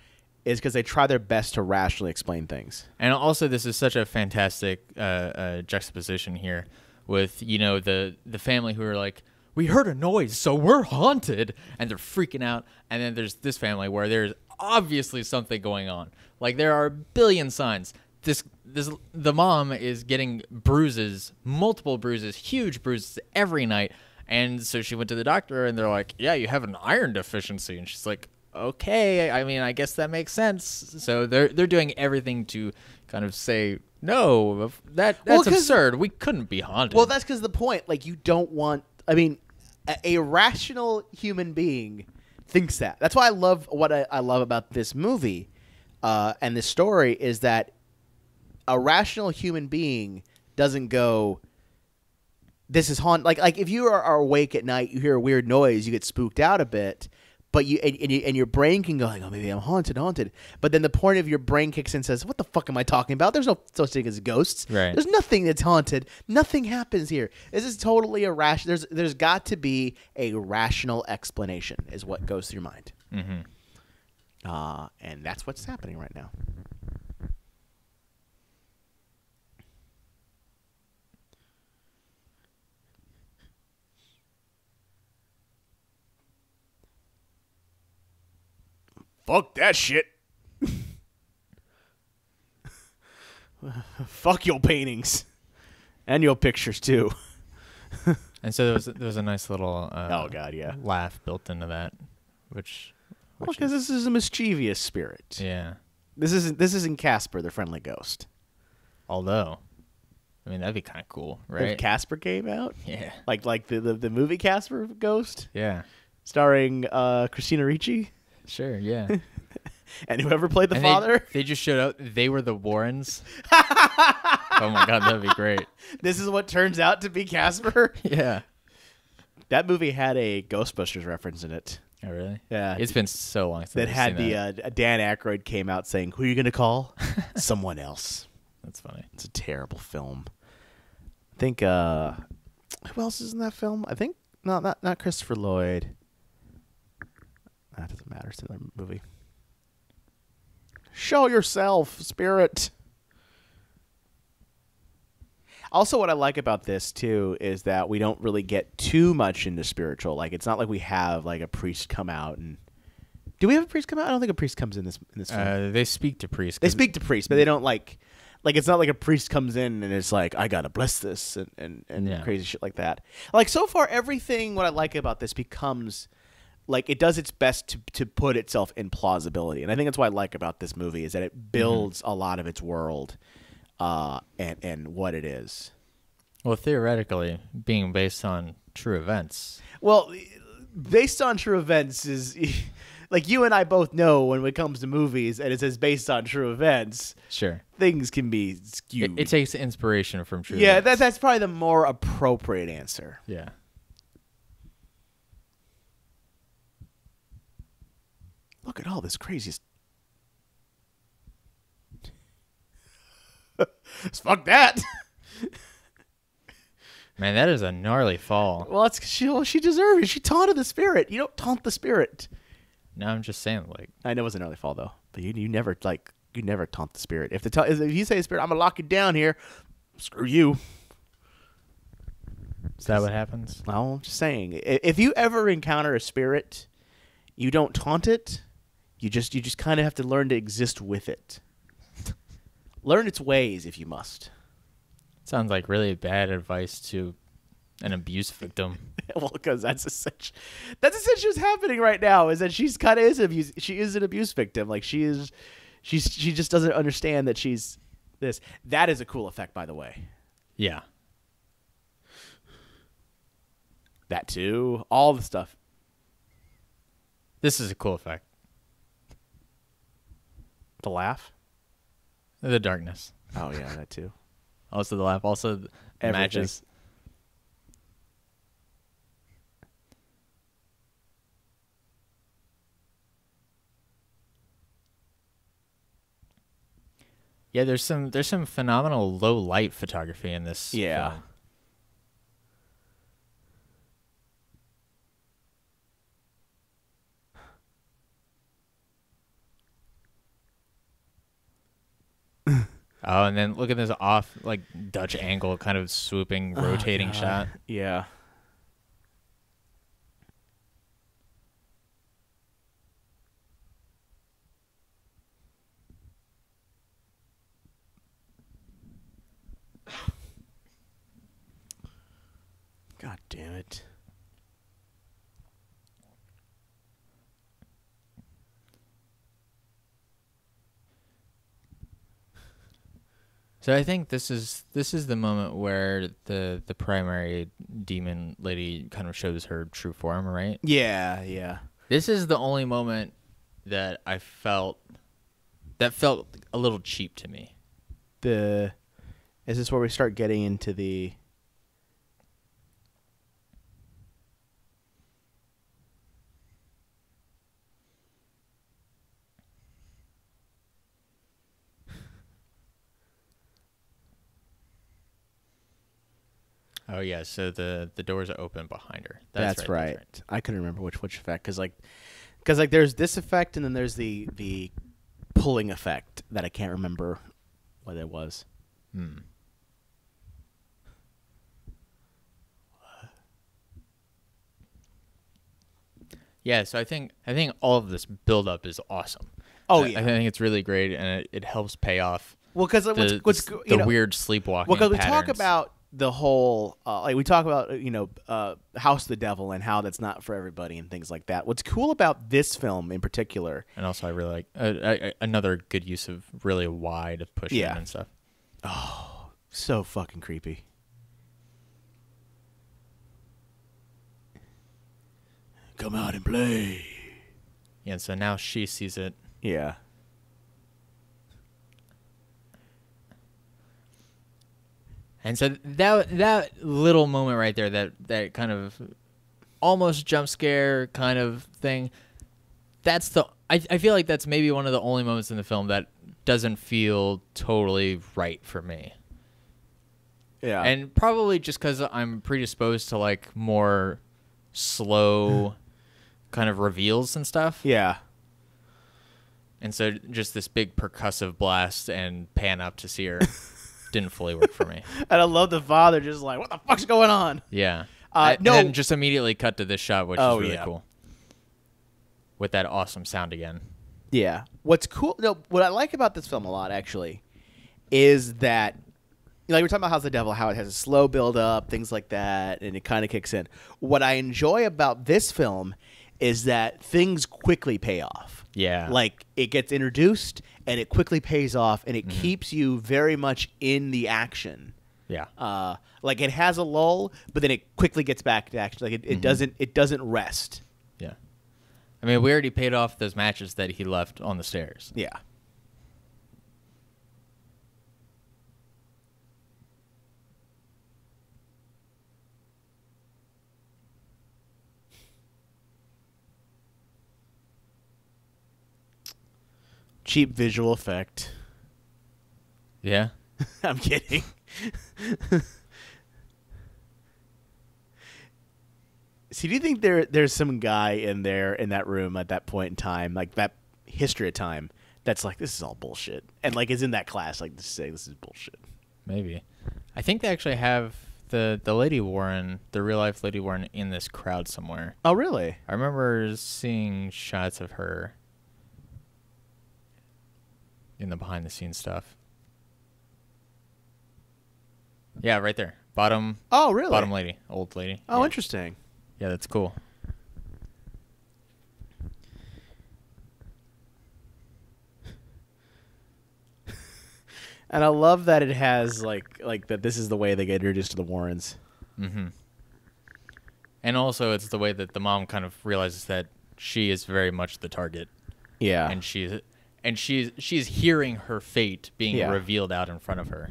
is because they try their best to rationally explain things. And also, this is such a fantastic juxtaposition here with, the family who are like, we heard a noise, so we're haunted, and they're freaking out. And then there's this family where there's obviously something going on. Like there are a billion signs. The mom is getting bruises, multiple bruises, huge bruises every night. And so she went to the doctor, and they're like, yeah, you have an iron deficiency. And she's like, okay, I mean, I guess that makes sense. So they're doing everything to kind of say, no, that's absurd. We couldn't be haunted. Well, that's because the point. Like, you don't want... I mean, a rational human being thinks that. That's why I love what I love about this movie and this story is that a rational human being doesn't go... This is haunt. Like if you are awake at night, you hear a weird noise, you get spooked out a bit, but and your brain can go like, oh, maybe I'm haunted. But then the point of your brain kicks in and says, what the fuck am I talking about? There's no such thing as ghosts. Right. There's nothing that's haunted. Nothing happens here. This is totally irrational. There's got to be a rational explanation, is what goes through your mind. Mm-hmm. And that's what's happening right now. Fuck that shit. Fuck your paintings. And your pictures, too. And so there was a nice little oh God, yeah, laugh built into that, which because this is a mischievous spirit. Yeah. This isn't Casper, the friendly ghost. Although, I mean, that'd be kind of cool, right? If Casper came out? Yeah. Like the movie Casper Ghost? Yeah. Starring Christina Ricci? Sure, yeah. And whoever played the father? They just showed up. They were the Warrens. Oh my God, that'd be great. This is what turns out to be Casper? Yeah. That movie had a Ghostbusters reference in it. Oh, really? Yeah. It's been so long since That I've had seen the Dan Aykroyd came out saying, "Who are you going to call?" Someone else. That's funny. It's a terrible film. I think who else is in that film? I think not Christopher Lloyd. That doesn't matter. It's another movie. Show yourself, spirit. Also, what I like about this too is that we don't really get too much into spiritual. Like, it's not like we have like a priest come out and. Do we have a priest come out? I don't think a priest comes in this film. They speak to priests. They speak to priests, but they don't like it's not like a priest comes in and it's like, I gotta bless this and crazy shit like that. Like, so far, everything what I like about this becomes like it does its best to put itself in plausibility, and I think that's what I like about this movie is that it builds a lot of its world and what it is. Well, theoretically, being based on true events. Well, based on true events is. Like, you and I both know when it comes to movies and it says based on true events, Sure, things can be skewed. It takes inspiration from true Yeah, events. that's probably the more appropriate answer. Yeah. Look at all this crazy fuck that. Man, that is a gnarly fall. Well, it's she deserved it. She taunted the spirit. You don't taunt the spirit. No, I'm just saying, like, I know it was an early fall though, but you never taunt the spirit. If if you say the spirit, I'm gonna lock you down here. Screw you. is that what happens? No, I'm just saying. If you ever encounter a spirit, you don't taunt it. You just kind of have to learn to exist with it. Learn its ways if you must. Sounds like really bad advice to an abuse victim. Well, because that's essentially what's happening right now. Is that she is an abuse victim. Like, she just doesn't understand that she's this. That is a cool effect, by the way. Yeah. That too. All the stuff. This is a cool effect. The laugh. The darkness. Oh yeah, that too. Also the laugh. Also the Everything. matches. Yeah, there's some phenomenal low light photography in this. Yeah. film. Oh, and then look at this off, like, Dutch angle, kind of swooping, rotating shot. Yeah. God damn it. So I think this is the moment where the primary demon lady kind of shows her true form, right? Yeah, yeah. This is the only moment that I felt a little cheap to me. Is this where we start getting into the Oh yeah, so the doors are open behind her. That's right. I couldn't remember which effect because there's this effect and then there's the pulling effect that I can't remember what it was. Yeah, so I think all of this build up is awesome. Oh yeah, I think it's really great, and it helps pay off. Well, because the weird sleepwalking. Well, because we patterns. talk about the whole we talk about House of the Devil and how that's not for everybody and things like that. What's cool about this film in particular, and also I really like another good use of really wide pushing and stuff. Oh, so fucking creepy. Come out and play. Yeah, and so now she sees it. Yeah. And so that little moment right there, that kind of almost jump scare kind of thing. That's I feel like that's maybe one of the only moments in the film that doesn't feel totally right for me. Yeah. And probably just because I'm predisposed to like more slow kind of reveals and stuff. Yeah. And so just this big percussive blast and pan up to see her didn't fully work for me. And I love the father just like, what the fuck's going on? Yeah. No. And then just immediately cut to this shot, which is really yeah. cool. With that awesome sound again. Yeah. What's cool, what I like about this film a lot, actually, is that, like we're talking about House of the Devil, how it has a slow build up, things like that, and it kind of kicks in. What I enjoy about this film is that things quickly pay off. Yeah. Like, it gets introduced, and it quickly pays off, and it keeps you very much in the action. Yeah. Like, it has a lull, but then it quickly gets back to action. Like, it doesn't rest. Yeah. I mean, we already paid off those matches that he left on the stairs. Yeah. Cheap visual effect. Yeah. I'm kidding. See, do you think there's some guy in that room at that point in time, like that history of time, that's like, this is all bullshit, and like is in that class like saying this is bullshit? Maybe. I think they actually have the Lady Warren, the real life Lady Warren, in this crowd somewhere. Oh, really? I remember seeing shots of her in the behind the scenes stuff. Yeah, right there. Bottom. Oh, really? Bottom lady, old lady. Oh, yeah. Interesting. Yeah, that's cool. And I love that it has like that. This is the way they get introduced to the Warrens. Mm-hmm. And also, it's the way that the mom kind of realizes that she is very much the target. Yeah. And she's hearing her fate being revealed out in front of her.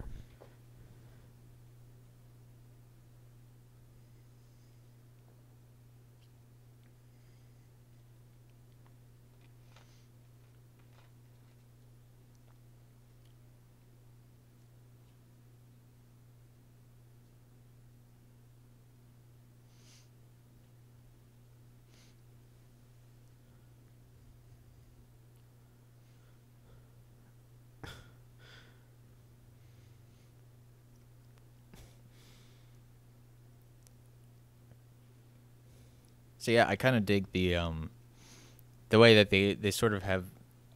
So yeah, I kind of dig the way that they sort of have,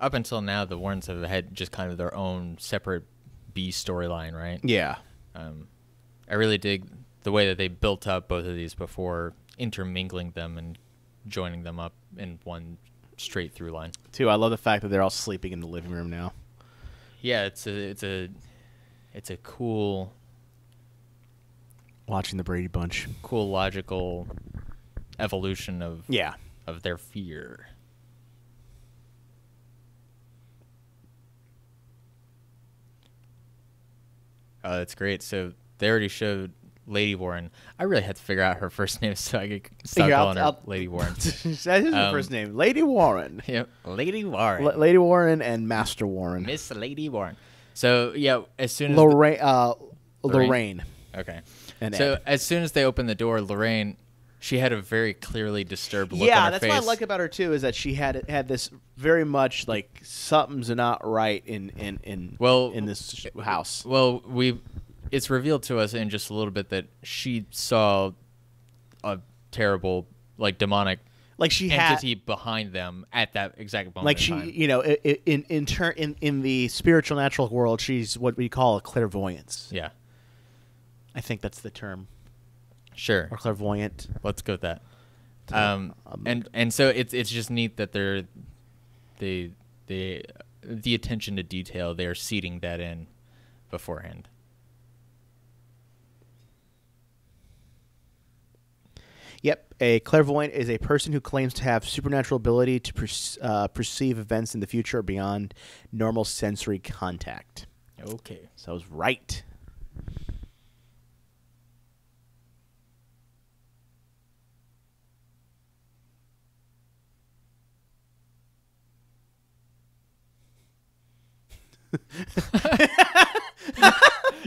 up until now, the Warrens have had just kind of their own separate B storyline, right? Yeah. I really dig the way that they built up both of these before intermingling them and joining them up in one straight through line. Too, I love the fact that they're all sleeping in the living room now. Yeah, it's a cool, watching the Brady Bunch. Cool logical evolution of their fear. Oh, that's great. So they already showed Lady Warren. I really had to figure out her first name so I could stop calling her Lady Warren. That is her first name. Lady Warren. Yep. Lady Warren. Lady Warren and Master Warren. Miss Lady Warren. So, yeah, as soon as... Lorraine. Okay. And so, Ed. as soon as they opened the door, Lorraine, she had a very clearly disturbed look on her Yeah, face. that's what I like about her, too, is that she had this very much, like, something's not right in this house. Well, it's revealed to us in just a little bit that she saw a terrible, like, demonic entity behind them at that exact moment. Like she, you know, in the spiritual natural world, she's what we call a clairvoyance. Yeah, I think that's the term. Sure, or clairvoyant. Let's go with that. And so it's just neat that they're the attention to detail, they're seeding that in beforehand. Yep, a clairvoyant is a person who claims to have supernatural ability to perceive events in the future or beyond normal sensory contact. Okay. So I was right.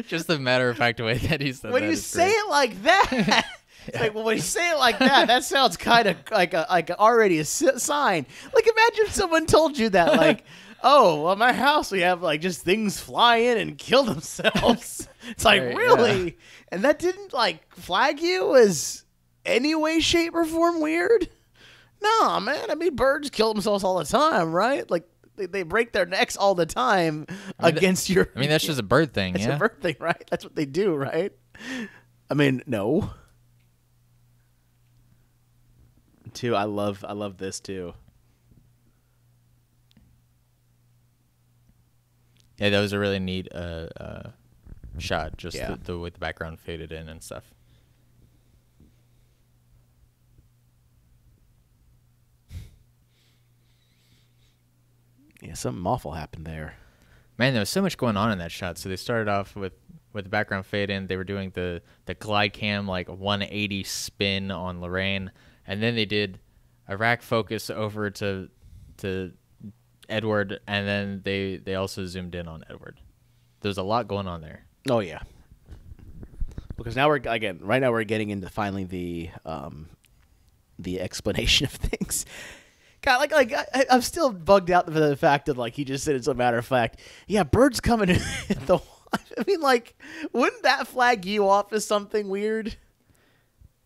Just the matter of fact way that he said when that. you is say great. it like that, it's like, well, when you say it like that, that sounds kind of like already a sign. Like, imagine if someone told you that, like, oh, well, my house, we have like just things fly in and kill themselves. It's like, Right, really? yeah. And that didn't like flag you as any way, shape, or form weird? No, man. I mean, birds kill themselves all the time, right? Like, they break their necks all the time against your. I mean, that's just a bird thing, It's yeah. a bird thing, right? That's what they do, right? I mean, no. Too, I love this too. Yeah, that was a really neat shot, just Yeah. the way the background faded in and stuff. Yeah, something awful happened there. Man, there was so much going on in that shot. So they started off with the background fade in. They were doing the glide cam, like 180 spin on Lorraine. And then they did a rack focus over to Edward. And then they also zoomed in on Edward. There's a lot going on there. Oh yeah. Because now right now we're getting into finally the explanation of things. God, I'm still bugged out for the fact that like he just said, as a matter of fact, yeah, birds coming in the. I mean, like, wouldn't that flag you off as something weird?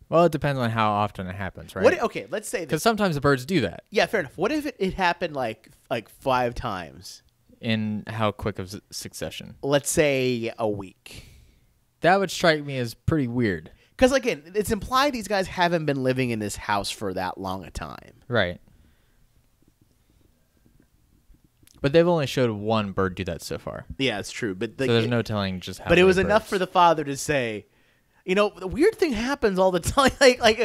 Well, it depends on how often it happens, right? Okay, let's say Because this. sometimes the birds do that. Yeah, fair enough. What if it happened like 5 times? In how quick of succession? Let's say a week. That would strike me as pretty weird. Because again, it's implied these guys haven't been living in this house for that long a time. Right. But they've only showed one bird do that so far. Yeah, it's true. But So there's no telling just how. But it many was enough birds. for the father to say, you know, the weird thing happens all the time. like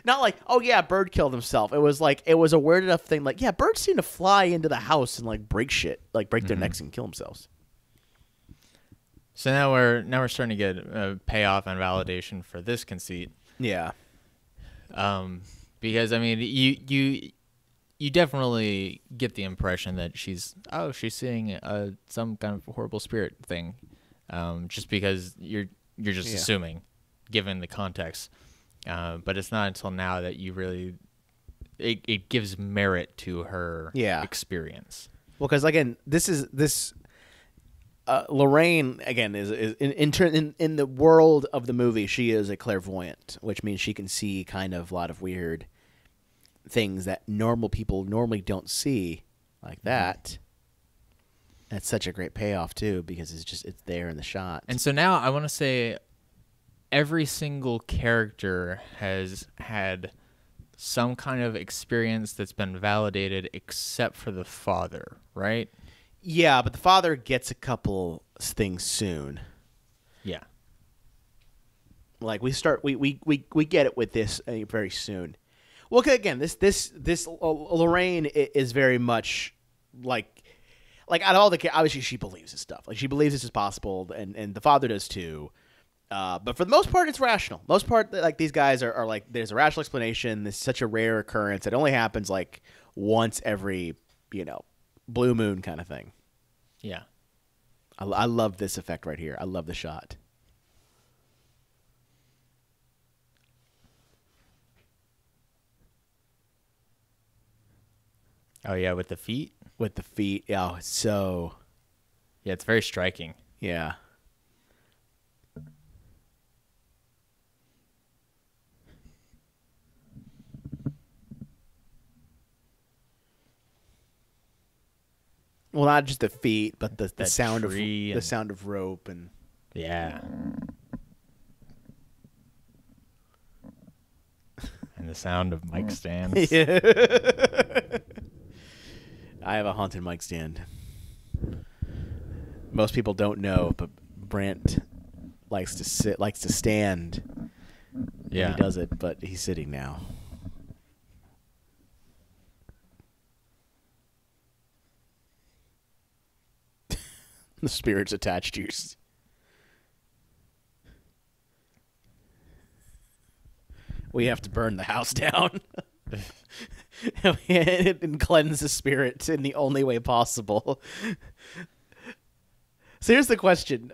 not like, oh yeah, bird killed himself. It was a weird enough thing. Like, yeah, birds seem to fly into the house and like break shit, like break their necks and kill themselves. So now we're starting to get a payoff and validation for this conceit. Yeah. Because I mean, you definitely get the impression that she's seeing some kind of horrible spirit thing, just because you're just assuming, given the context. But it's not until now that you really it gives merit to her experience. Well, because again, this Lorraine again is in the world of the movie, she is a clairvoyant, which means she can see kind of a lot of weird things that normal people normally don't see, like that. That's such a great payoff too, because it's there in the shot. And so now I want to say every single character has had some kind of experience that's been validated except for the father, right? Yeah, but the father gets a couple things soon. Yeah. Like we get it with this very soon. Well, again, this Lorraine is very much like out of all the, obviously she believes this stuff. Like she believes this is possible, and the father does too. But for the most part, it's rational. Most part, like these guys are like, there's a rational explanation. This is such a rare occurrence. It only happens like once every, blue moon kind of thing. Yeah. I love this effect right here. I love the shot. Oh yeah, with the feet. With the feet. Oh, it's so. Yeah, it's very striking. Yeah. Well, not just the feet, but the sound of the sound of rope and. Yeah. And the sound of mic stands. Yeah. I have a haunted mic stand. Most people don't know, but Brandt likes to stand. Yeah. He does it, but he's sitting now. The spirit's attached to yours. We have to burn the house down and cleanse the spirit in the only way possible. So here's the question.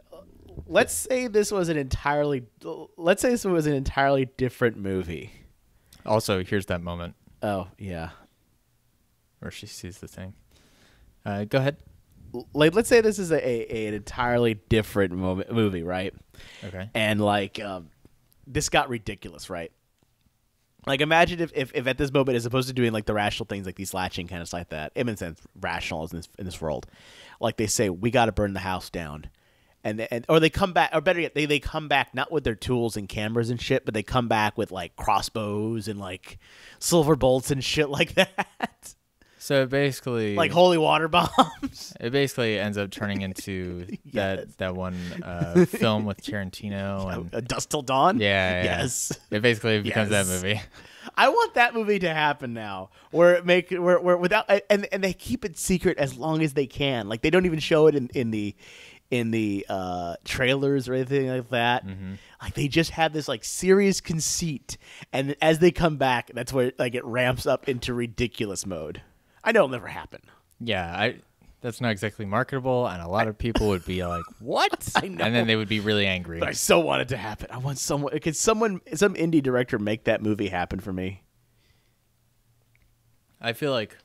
Let's say this was an entirely different movie. Also, here's that moment. Oh, yeah. Where she sees the thing. Go ahead. Like, let's say this is an entirely different movie, right? Okay. And like, this got ridiculous, right? Like, imagine if at this moment, as opposed to doing like the rational things, like these latching kind of stuff like that, in a sense, rational in this world, like they say, we got to burn the house down, or they come back, or better yet, they come back not with their tools and cameras and shit, but they come back with like crossbows and like silver bolts and shit like that. So basically, like holy water bombs. It basically ends up turning into that one film with Tarantino and Dusk Till Dawn. Yeah. Yes. It basically becomes that movie. I want that movie to happen now, where without and they keep it secret as long as they can. Like they don't even show it in the trailers or anything like that. Mm-hmm. Like they just have this like serious conceit, and as they come back, that's where like it ramps up into ridiculous mode. I know it'll never happen. Yeah, that's not exactly marketable, and a lot of people would be like, "What?" I know, and then they would be really angry. But I so want it to happen. I want some indie director make that movie happen for me. I feel like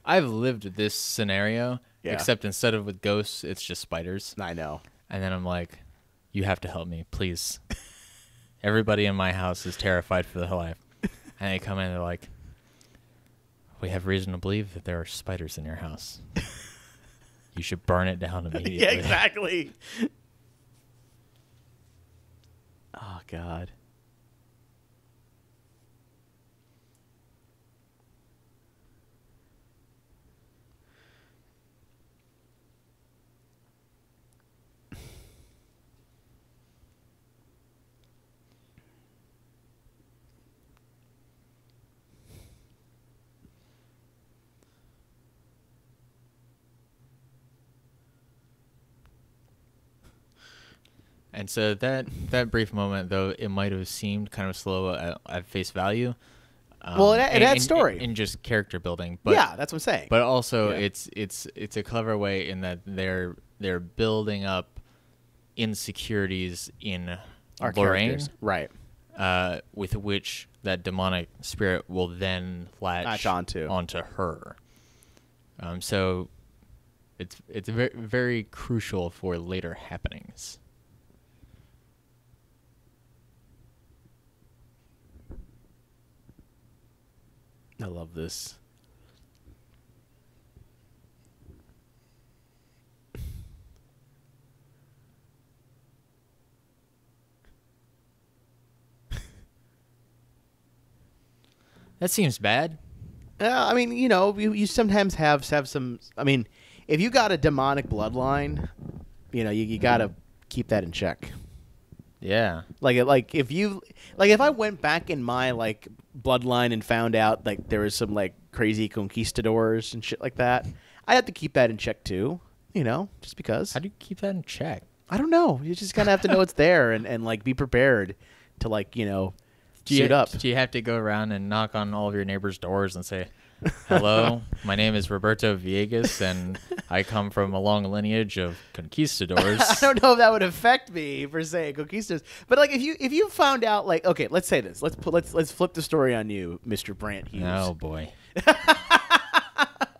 I've lived this scenario, except instead of with ghosts, it's just spiders. I know. And then I'm like, "You have to help me, please." Everybody in my house is terrified for their life, and they come in and they're like, "We have reason to believe that there are spiders in your house. You should burn it down immediately." Yeah, exactly. Oh, God. And so that brief moment, though, it might have seemed kind of slow at face value. Well, it adds story in just character building. But, yeah, that's what I'm saying. But also, it's a clever way in that they're building up insecurities in our Lorraine, characters, right? With which that demonic spirit will then latch onto her. So it's very very crucial for later happenings. I love this. That seems bad. I mean, you sometimes have some. I mean, if you got a demonic bloodline, you got to keep that in check. Yeah. Like if I went back in my like bloodline and found out like there was some like crazy conquistadors and shit like that, I'd have to keep that in check too. Just because. How do you keep that in check? I don't know. You just kind of have to know it's there and like be prepared to like suit up. Do you have to go around and knock on all of your neighbors' doors and say, "Hello, my name is Roberto Villegas, and I come from a long lineage of conquistadors"? I don't know if that would affect me per se, conquistadors. But like, if you found out, like, okay, let's say this. Let's flip the story on you, Mr. Brandt Hughes. Oh boy,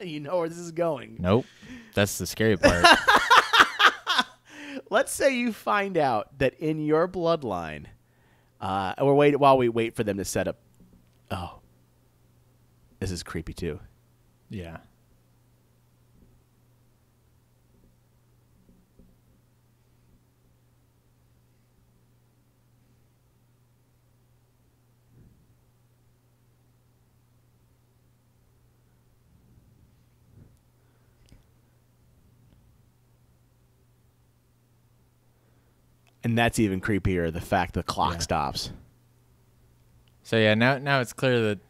you know where this is going. Nope, that's the scary part. Let's say you find out that in your bloodline, while we wait for them to set up. Oh. This is creepy too. Yeah. And that's even creepier, the fact the clock stops. So yeah, now it's clear that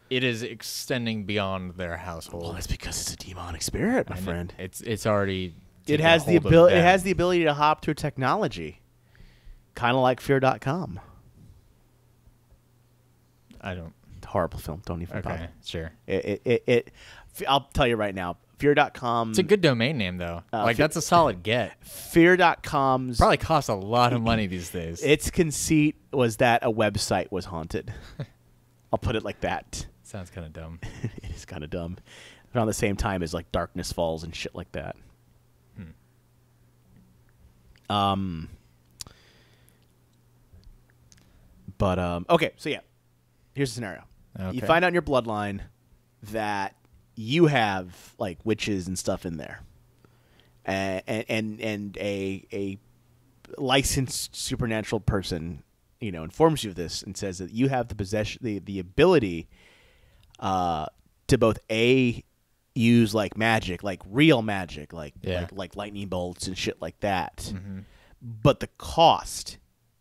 it is extending beyond their household. Well, that's because it's a demonic spirit, my friend. It's already. It has the ability. It has the ability to hop through technology, kind of like Fear.com. I don't. Horrible film. Don't even bother. Okay, sure. I'll tell you right now. Fear.com. It's a good domain name, though. That's a solid get. Fear.com's Probably costs a lot of money these days. its conceit was that a website was haunted. I'll put it like that. Sounds kind of dumb. It is kind of dumb. Around the same time as like Darkness Falls and shit like that. Okay, so yeah. Here's the scenario. Okay. You find out in your bloodline that you have like witches and stuff in there. And a licensed supernatural person, informs you of this and says that you have the ability to both use like magic, like real magic, like lightning bolts and shit like that. Mm-hmm. But the cost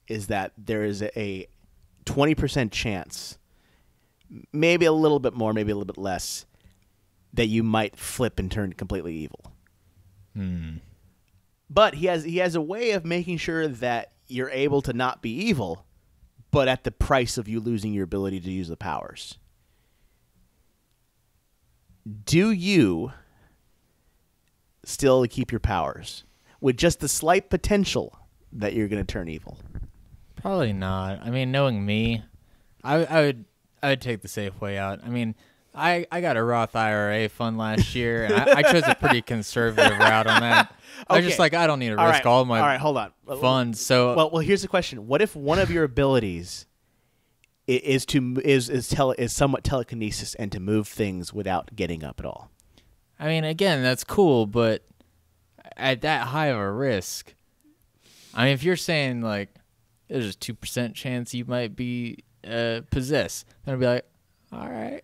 is that there is a 20% chance, maybe a little bit more, maybe a little bit less, that you might flip and turn completely evil. But he has a way of making sure that you're able to not be evil, but at the price of you losing your ability to use the powers. Do you still keep your powers with just the slight potential that you're going to turn evil? Probably not. I mean, knowing me, I would take the safe way out. I mean, I got a Roth IRA fund last year, and I chose a pretty conservative route on that. I was just like, I don't need to risk all my hold on. funds. So well, here's the question: what if one of your abilities is somewhat telekinesis and to move things without getting up at all? I mean, again, that's cool, but at that high of a risk, I mean, if you're saying like there's a 2% chance you might be possessed, then I'd be like, all right,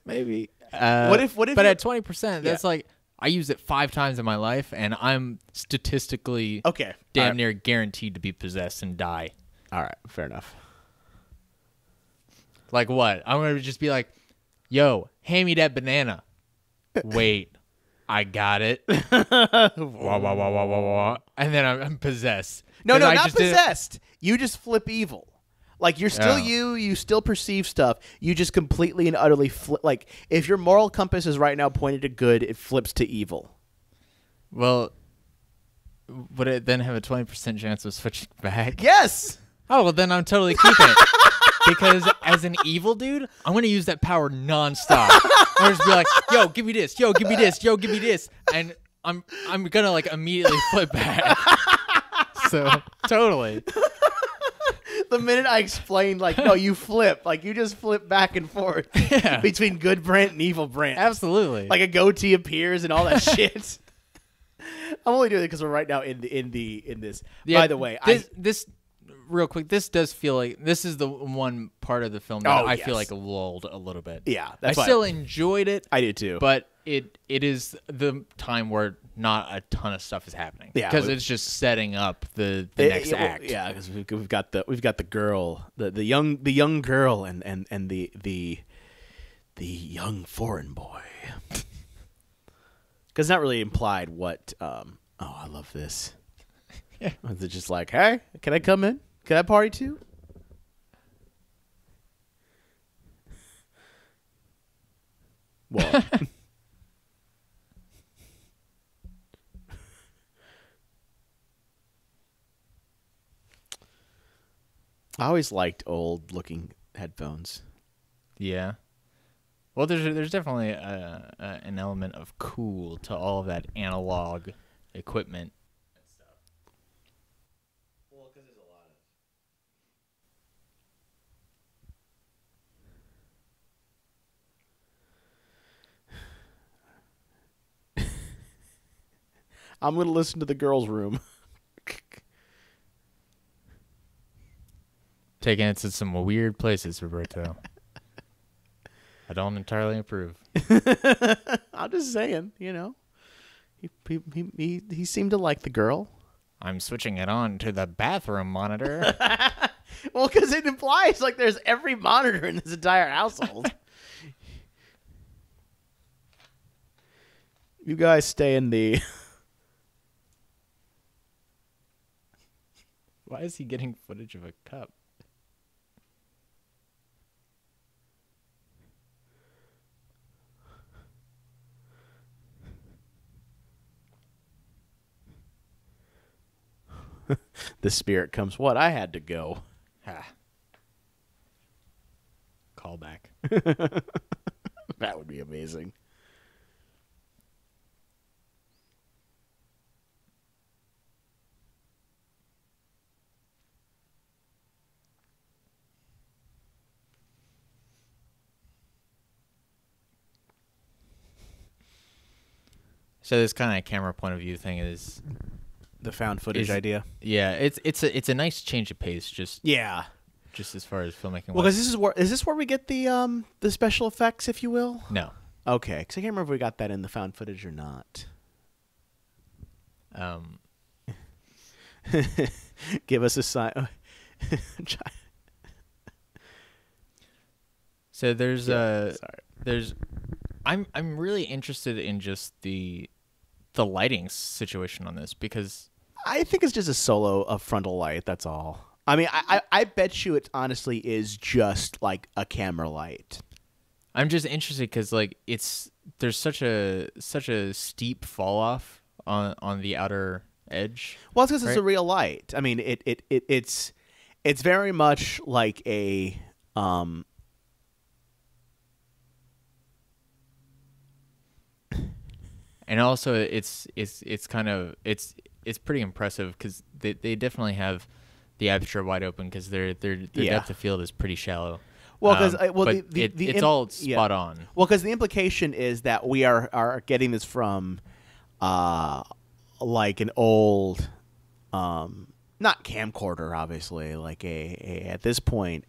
maybe. What if? But at 20%, that's like I use it 5 times in my life, and I'm statistically damn near guaranteed to be possessed and die. All right, fair enough. Like what? I'm gonna just be like, "Yo, hand me that banana." Wait, I got it. Wah, wah, wah, wah, wah, wah. And then I'm possessed. No, not possessed. You just flip evil. Like you're still you still perceive stuff. You just completely and utterly flip. Like if your moral compass is right now pointed to good, it flips to evil. Well, would it then have a 20% chance of switching back? Yes. Oh, well, then I'm totally keeping it. Because as an evil dude, I'm going to use that power nonstop. I'm just be like, yo, give me this. Yo, give me this. Yo, give me this. And I'm going to like immediately flip back. So, totally. The minute I explained, like, no, you flip. Like, you just flip back and forth between good Brandt and evil Brandt. Absolutely. Like a goatee appears and all that shit. I'm only doing it because we're right now in this. Yeah, by the way, this real quick, this does feel like this is the one part of the film that I feel like lulled a little bit. Yeah, I still enjoyed it. I did too, but it is the time where not a ton of stuff is happening. Yeah, because it's just setting up the next act. Yeah, because we've got the girl, the young girl, and the young foreign boy. Because it's not really implied what. I love this. Is it just like, hey, can I come in? Can I party too? Well, I always liked old-looking headphones. Yeah. Well, there's definitely an element of cool to all of that analog equipment. Well, because there's a lot of. I'm going to listen to the girls' room. Taking it to some weird places, Roberto. I don't entirely approve. I'm just saying, he seemed to like the girl. I'm switching it on to the bathroom monitor. Well, because it implies like there's every monitor in this entire household. You guys stay in the... Why is he getting footage of a cup? the spirit comes. What? I had to go. Callback. That would be amazing. So this kind of camera point of view thing is the found footage idea. Yeah, it's a nice change of pace. Just as far as filmmaking. Well, because is this where we get the special effects, if you will? No. Okay, because I can't remember if we got that in the found footage or not. Give us a sign. So I'm really interested in just the lighting situation on this, because I think it's just a frontal light. That's all. I mean, I bet you it honestly is just like a camera light. I'm just interested because like there's such a steep fall off on the outer edge. Well, it's because it's a real light. I mean, it's very much like a And also, it's pretty impressive because they definitely have the aperture wide open because their depth of field is pretty shallow. Well, because it's all spot on. Well, because the implication is that we are getting this from like an old not camcorder, obviously, like a at this point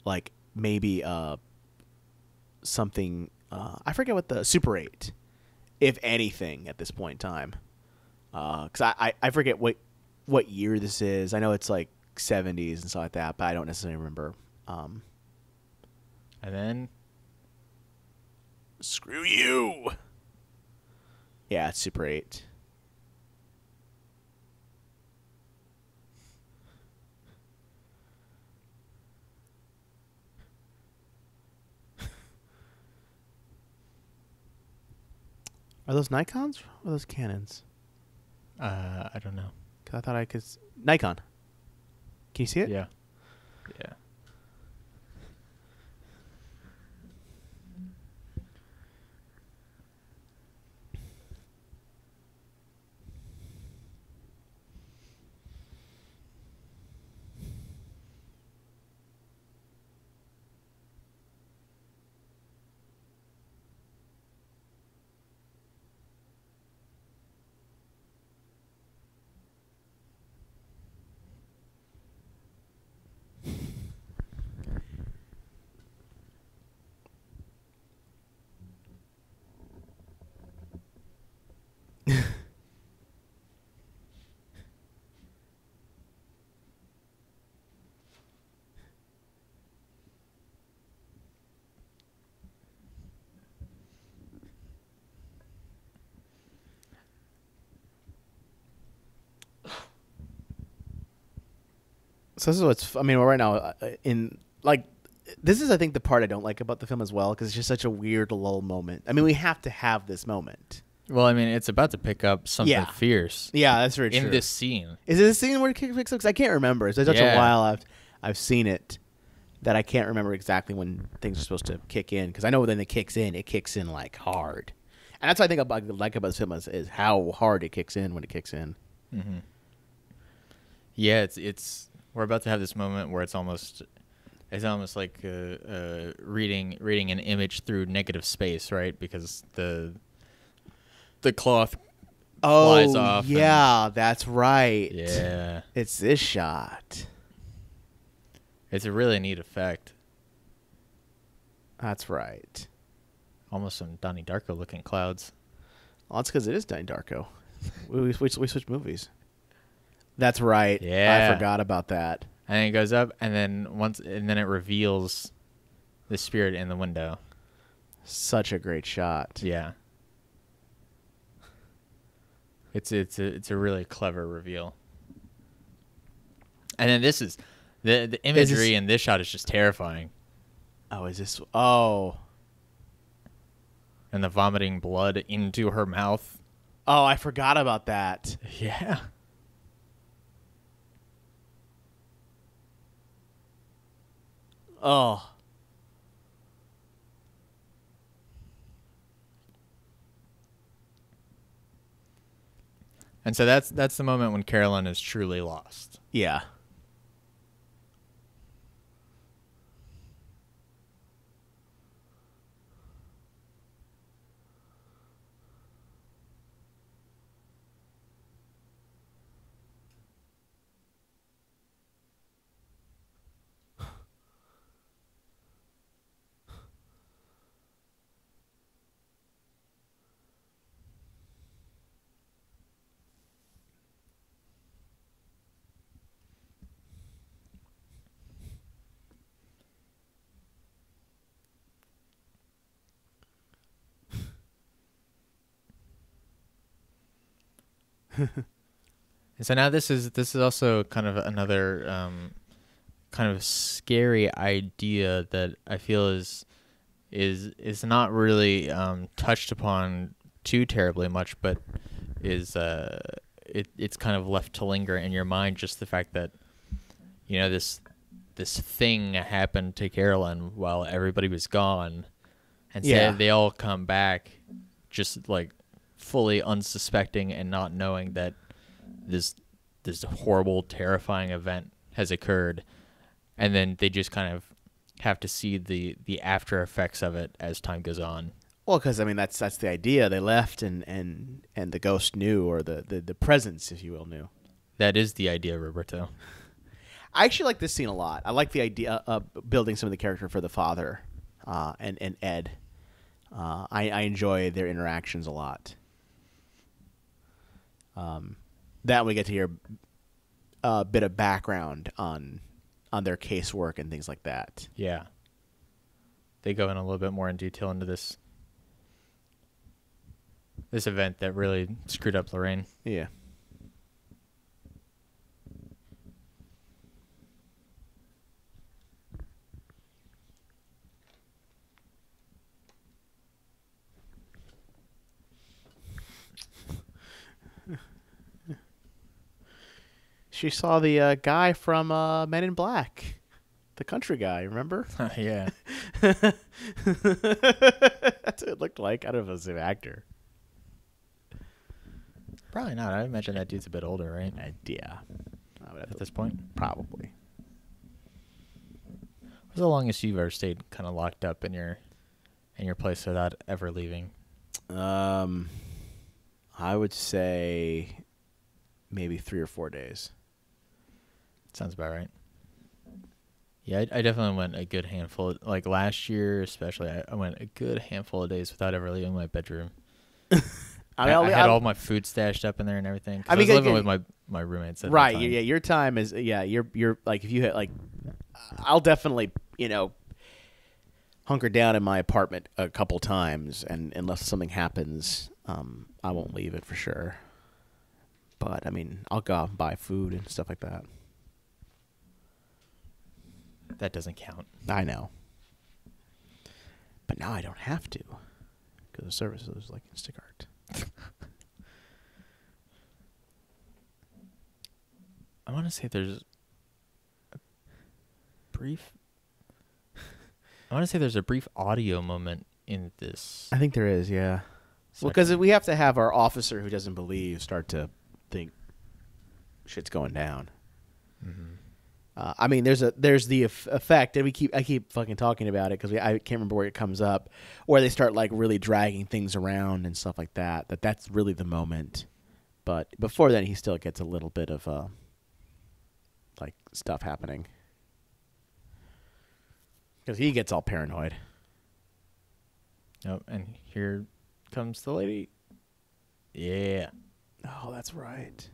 like maybe something. I forget what the Super 8, if anything, at this point in time. Because I forget what year this is. I know it's like 70s and stuff like that, but I don't necessarily remember. And then... Screw you! Yeah, it's Super 8. Are those Nikons or are those Canons? I don't know. 'Cause I thought I could... Nikon. Can you see it? Yeah. Yeah. So this is what's... I mean, right now, in... Like, this is, I think, the part I don't like about the film as well, because it's just such a weird lull moment. I mean, we have to have this moment. Well, I mean, it's about to pick up something fierce. Yeah, that's very true. In this scene. Is it a scene where it picks up? Because I can't remember. It's such a while I've seen it that I can't remember exactly when things are supposed to kick in. Because I know when it kicks in like hard. And that's what I think I like about this film is how hard it kicks in when it kicks in. Mm-hmm. Yeah, it's we're about to have this moment where it's almost like reading an image through negative space, right? Because the cloth flies off. Yeah, that's right. Yeah, it's this shot. It's a really neat effect. That's right. Almost some Donnie Darko looking clouds. Well, that's because it is Donnie Darko. we switched movies. That's right. Yeah, I forgot about that. And then it goes up, and then it reveals the spirit in the window. Such a great shot. Yeah. It's a really clever reveal. And then this is the imagery in this shot is just terrifying. Oh, is this? Oh. And the vomiting blood into her mouth. Oh, I forgot about that. Yeah. Oh. And so that's the moment when Carolyn is truly lost. Yeah. And so now this is also kind of another kind of scary idea that I feel is not really touched upon too terribly much, but is it's kind of left to linger in your mind. Just the fact that, you know, this thing happened to Carolyn while everybody was gone, and so they all come back just like fully unsuspecting and not knowing that this horrible, terrifying event has occurred, and then they just kind of have to see the after effects of it as time goes on. Well, because I mean that's the idea. They left, and the ghost knew, or the presence, if you will, knew. That is the idea, Roberto. I actually like this scene a lot. I like the idea of building some of the character for the father and Ed. I enjoy their interactions a lot. That we get to hear a bit of background on their casework and things like that. Yeah. They go in a little bit more in detail into this event that really screwed up Lorraine. Yeah. She saw the guy from Men in Black, the country guy. Remember? Yeah. That's what it looked like. I don't know if it was the same actor. Probably not. I imagine that dude's a bit older, right? Yeah. At this point, probably. What's the longest you've ever stayed kind of locked up in your place without ever leaving? I would say maybe 3 or 4 days. Sounds about right. Yeah, I definitely went a good handful. Like last year, especially, I went a good handful of days without ever leaving my bedroom. I had all my food stashed up in there and everything. I was living with my roommates. Right. Yeah. Your time is You're like, if you hit like, I'll definitely hunker down in my apartment a couple times, and unless something happens, I won't leave it for sure. But I mean, I'll go out and buy food and stuff like that. That doesn't count. I know. But now I don't have to, because the services like Instacart. I want to say there's a brief audio moment in this. I think there is, yeah. Well, because we have to have our officer who doesn't believe start to think shit's going down. Mm-hmm. I mean, there's the effect, and I keep fucking talking about it because I can't remember where it comes up, where they start like really dragging things around and stuff like that. That's really the moment. But before then, he still gets a little bit of like stuff happening because he gets all paranoid. Oh, and here comes the lady. Yeah. Oh, that's right.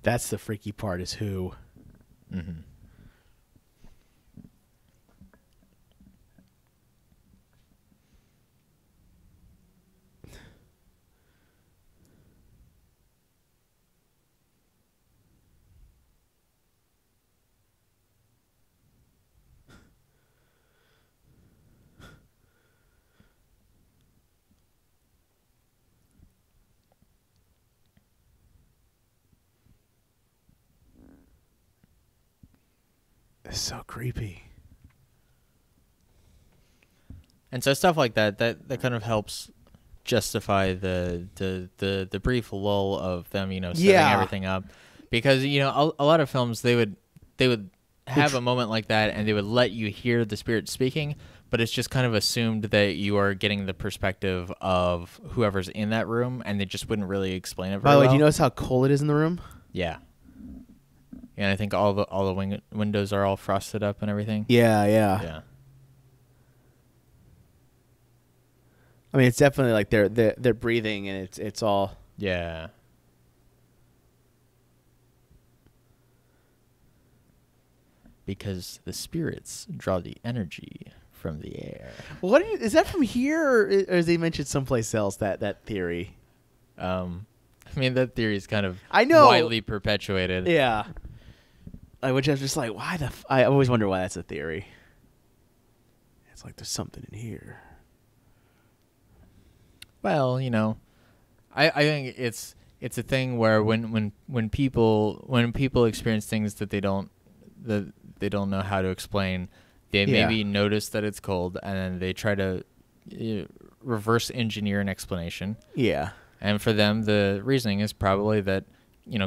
That's the freaky part, is who. Mm-hmm. It's so creepy. And so stuff like that kind of helps justify the brief lull of them, setting everything up, because a lot of films they would have a moment like that and they would let you hear the spirit speaking, but it's just kind of assumed that you are getting the perspective of whoever's in that room, and they just wouldn't really explain it very By the way, well. do you notice how cold it is in the room? Yeah. And I think all the windows are all frosted up and everything. Yeah. Yeah. I mean, it's definitely like they're breathing, and it's all. Yeah. Because the spirits draw the energy from the air. What is that from here, or is they mentioned someplace else that theory? I mean, that theory is kind of know widely perpetuated. Yeah. Which I was just like, why I always wonder why that's a theory. It's like there's something in here. Well, I think it's a thing where when people experience things that they don't know how to explain, they maybe notice that it's cold, and then they try to reverse engineer an explanation. Yeah. And for them, the reasoning is probably that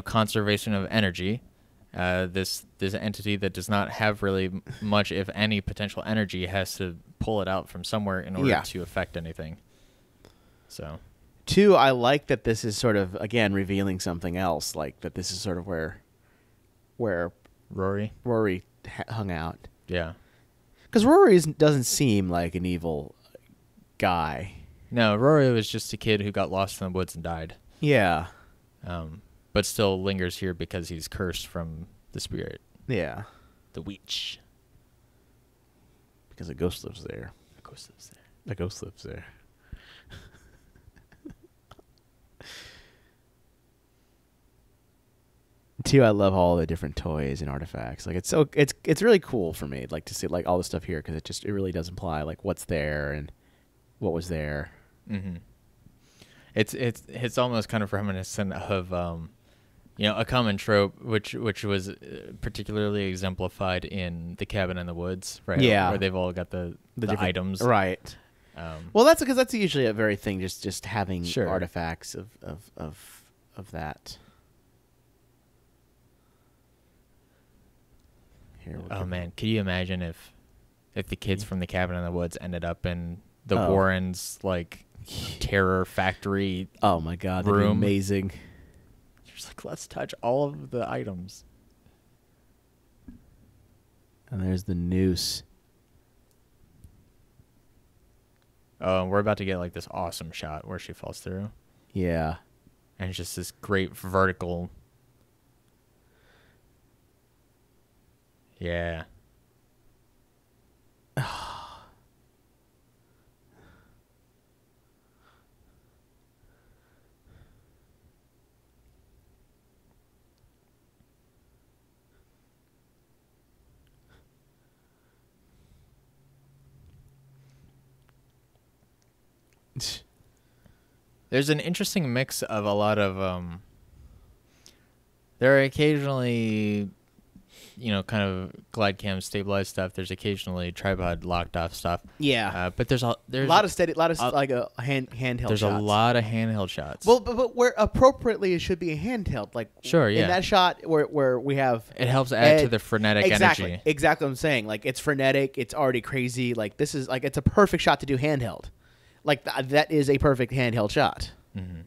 conservation of energy. This entity that does not have really much, if any, potential energy has to pull it out from somewhere in order to affect anything. So, two, I like that this is sort of again revealing something else, like that this is sort of where Rory hung out. Yeah, because Rory doesn't seem like an evil guy. No, Rory was just a kid who got lost in the woods and died. Yeah. But still lingers here because he's cursed from the spirit. Yeah. The witch. Because a ghost lives there. A ghost lives there. A ghost lives there. Two, I love all the different toys and artifacts. Like it's really cool for me, like to see like all the stuff here, because it really does imply like what's there and what was there. Mm-hmm. It's almost kind of reminiscent of a common trope which was particularly exemplified in The Cabin in the Woods, right? Yeah, where they've all got the items, right? Well, that's because that's usually a very thing, just having artifacts of that. Here, oh man, could you imagine if the kids from The Cabin in the Woods ended up in the Warrens' like terror factory? Oh my god, that'd be amazing. Just like, let's touch all of the items. And there's the noose. Oh, and we're about to get like this awesome shot where she falls through. Yeah. And it's just this great vertical. Yeah. There's an interesting mix of a lot of there are occasionally kind of glide cam stabilized stuff. There's occasionally tripod locked off stuff. Yeah. But there's a lot of like a handheld there's shots. a lot of handheld shots. Well, but where appropriately it should be a handheld. Like sure, yeah. In that shot where we have it helps add to the frenetic energy. Exactly what I'm saying. Like it's frenetic, it's already crazy. Like this is like it's a perfect shot to do handheld. Like that is a perfect handheld shot. Mm-hmm.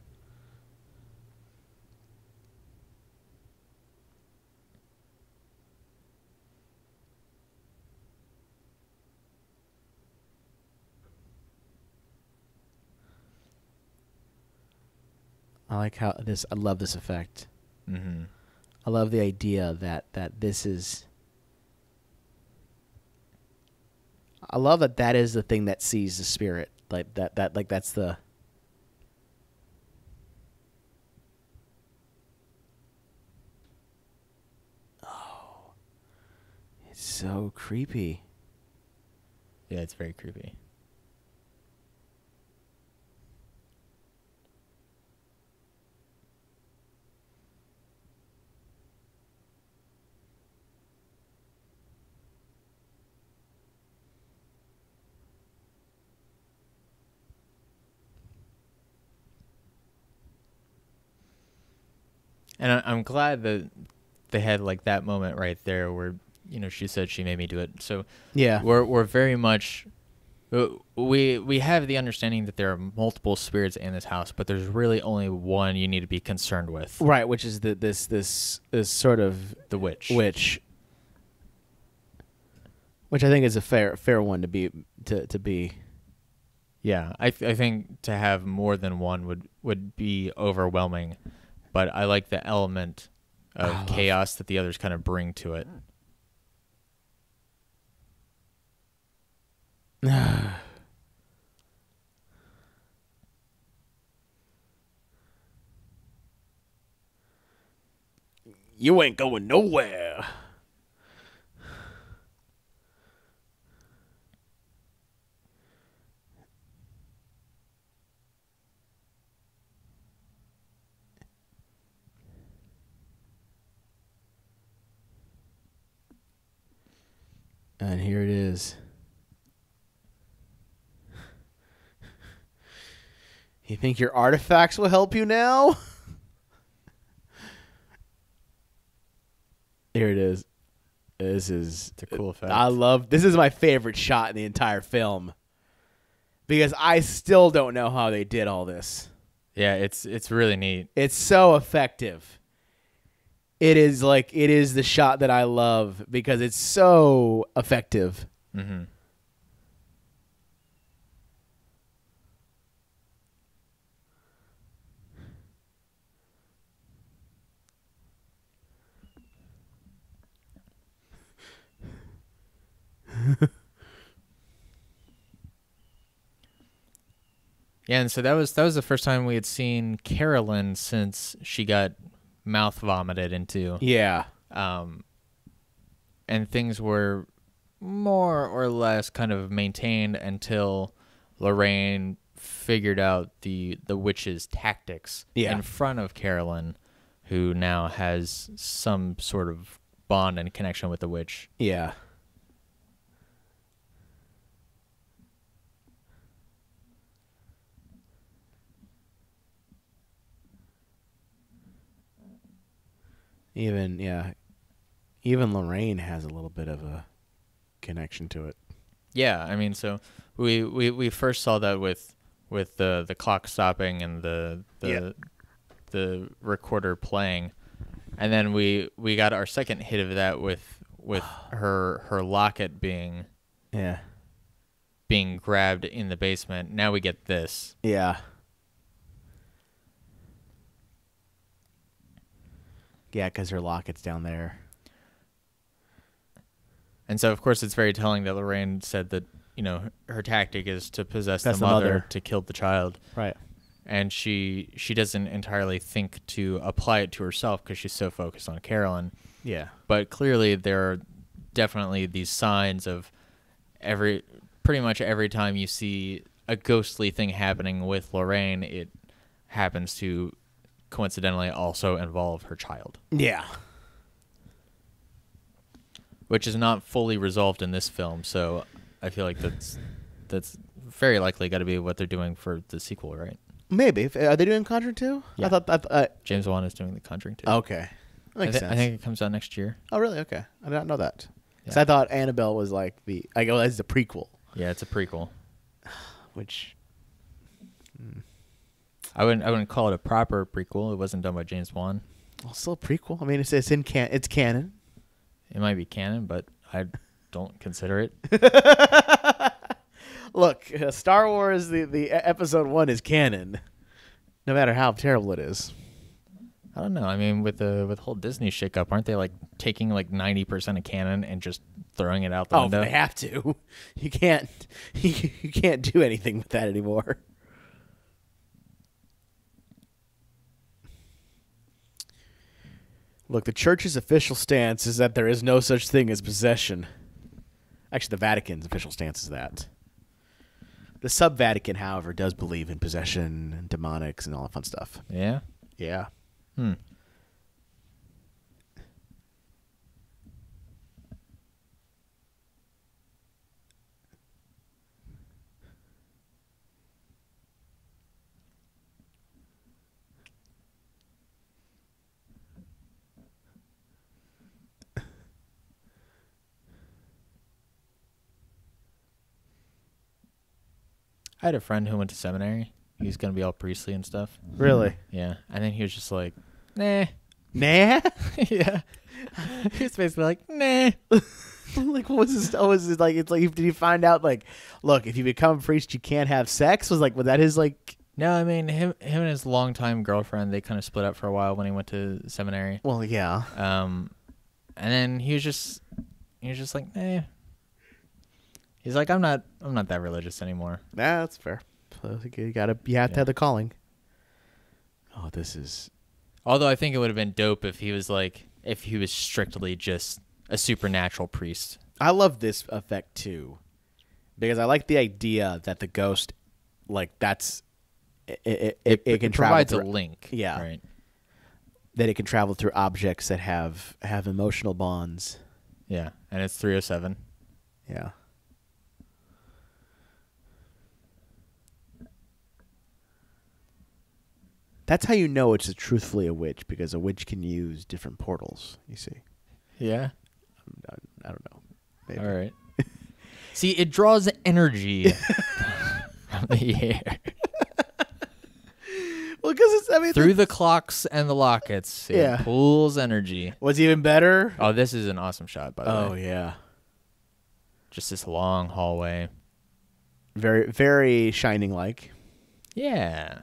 like how this. I love this effect. Mm-hmm. I love the idea that this is. I love that is the thing that sees the spirit. Like that like that's the. Oh, it's so creepy. Yeah, it's very creepy. And I'm glad that they had like that moment right there where, you know, she said she made me do it. So Yeah, we're very much we have the understanding that there are multiple spirits in this house, but there's really only one you need to be concerned with. right. Which is this sort of The witch. Which I think is a fair one to be to be. Yeah, I think to have more than one would be overwhelming, but I like the element of chaos that the others kind of bring to it. You ain't going nowhere. And here it is. You think your artifacts will help you now? Here it is. This is It's a cool effect. This is my favorite shot in the entire film. Because I still don't know how they did all this. Yeah, it's really neat. It's so effective. It is the shot that I love because it's so effective. Mm-hmm. Yeah, and so that was the first time we had seen Carolyn since she got mouth vomited into. Yeah. And things were more or less kind of maintained until Lorraine figured out the witch's tactics in front of Carolyn, who now has some sort of bond and connection with the witch. Yeah. Even Lorraine has a little bit of a connection to it. Yeah, I mean, so we first saw that with the clock stopping and the recorder playing, and then we got our second hit of that with her locket being grabbed in the basement. Now we get this. Yeah. Yeah, because her locket's down there. And so, of course, it's very telling that Lorraine said that, you know, her tactic is to possess the mother to kill the child. Right. And she doesn't entirely think to apply it to herself because she's so focused on Carolyn. Yeah. But clearly there are definitely these signs of pretty much every time you see a ghostly thing happening with Lorraine, it happens to coincidentally also involve her child. Yeah. Which is not fully resolved in this film, so I feel like that's very likely got to be what they're doing for the sequel, right? Maybe. Are they doing Conjuring 2? Yeah. I thought James Wan is doing the Conjuring 2. Okay. That makes sense. I think it comes out next year. Oh, really? Okay. I did not know that. Because Yeah. I thought Annabelle was like that's the prequel. Yeah, it's a prequel. Which... I wouldn't call it a proper prequel. It wasn't done by James Wan. Well, still a prequel. I mean, it's it's canon. It might be canon, but I don't consider it. Look, Star Wars, the episode 1 is canon. no matter how terrible it is. I don't know. I mean, with the whole Disney shakeup, aren't they like taking like 90% of canon and just throwing it out the window? Oh, they have to. You can't. You can't do anything with that anymore. Look, the church's official stance is that there is no such thing as possession. Actually, the Vatican's official stance is that. The Sub-Vatican, however, does believe in possession and demonics and all that fun stuff. Yeah? Yeah. I had a friend who went to seminary. He was going to be all priestly and stuff. Really? Yeah. And then he was just like, nah. Nah? Yeah. He was basically like, nah. Like, what was this? Oh, was it like, it's like, did he find out, like, look, if you become a priest, you can't have sex? Was that his, like... No, I mean, him and his longtime girlfriend, they kind of split up for a while when he went to seminary. Well, yeah. And then he was just like, nah. He's like, I'm not that religious anymore. Nah, that's fair. So you have to have the calling. Oh, this is... Although I think it would have been dope if he was strictly just a supernatural priest. I love this effect too, because I like the idea that the ghost, like, that's it can provides travel a link. Yeah, right. That it can travel through objects that have emotional bonds. Yeah, and it's 307. Yeah. That's how you know it's truthfully a witch, because a witch can use different portals, you see. Yeah? I don't know. Maybe. All right. See, it draws energy from the air. Well, because through the clocks and the lockets, it pulls energy. What's even better? Oh, this is an awesome shot, by the way. Oh, yeah. Just this long hallway. Very, very Shining-like. Yeah.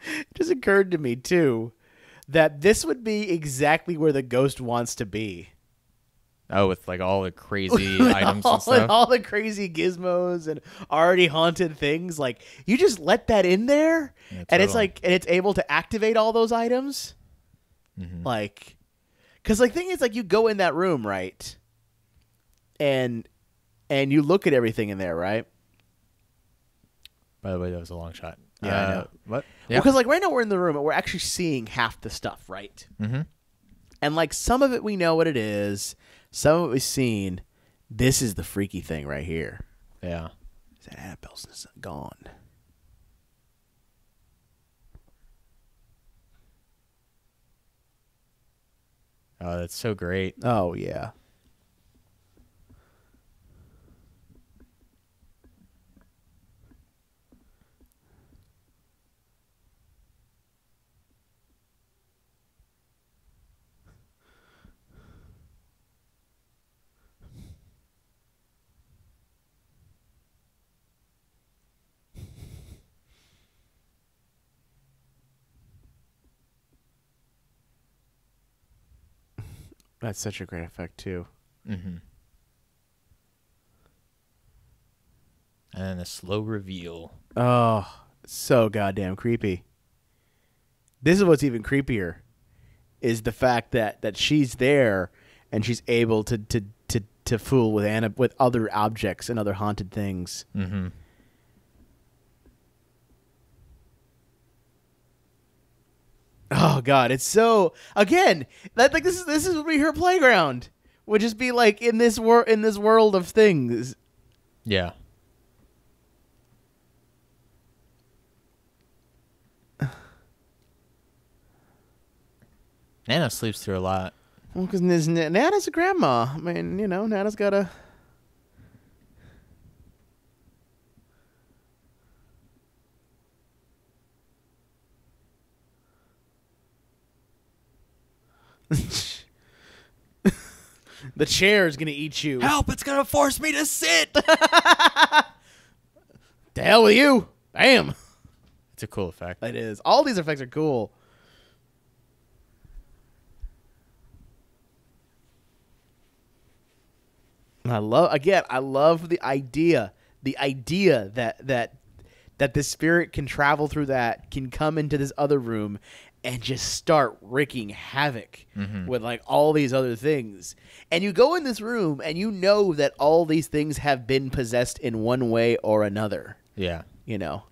It just occurred to me, too, that this would be exactly where the ghost wants to be. Oh, with like all the crazy items and stuff. All the crazy gizmos and already haunted things. Like, you just let that in there, and it's like, and it's able to activate all those items. Mm-hmm. Like, because the thing is, like, you go in that room, right? And you look at everything in there, right? By the way, that was a long shot. Yeah, I know. What? Yeah. Because, like, right now we're in the room and we're actually seeing half the stuff, right? Mm-hmm. And, like, some of it we know what it is. Some of it we've seen. This is the freaky thing right here. Yeah. That Annabelle's gone. Oh, that's so great. Oh, yeah. That's such a great effect, too. Mm-hmm. And then a slow reveal. Oh, so goddamn creepy. This is what's even creepier, is the fact that she's there and she's able to fool with other objects and other haunted things. Mm-hmm. Oh God, it's so, again, that, like, this would be her playground. Would just be like in this world of things. Yeah. Nana sleeps through a lot. Well, because Nana's a grandma. I mean, you know, Nana's got a... The chair is gonna eat you. Help! It's gonna force me to sit. The hell with you. Bam. It's a cool effect. It is. All these effects are cool. I love the idea that this spirit can travel through that, can come into this other room and just start wreaking havoc with like all these other things. And you go in this room and you know that all these things have been possessed in one way or another. Yeah. You know.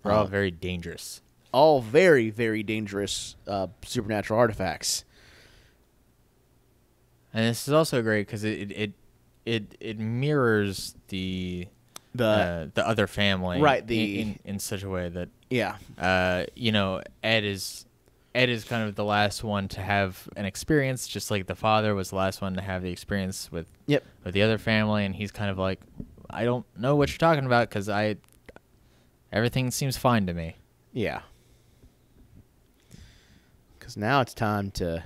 They're all very dangerous. All very, very dangerous supernatural artifacts. And this is also great because it mirrors the other family, right? In such a way that Ed is kind of the last one to have an experience, just like the father was the last one to have the experience with the other family, and he's kind of like, I don't know what you're talking about because everything seems fine to me. Yeah. Because now it's time to.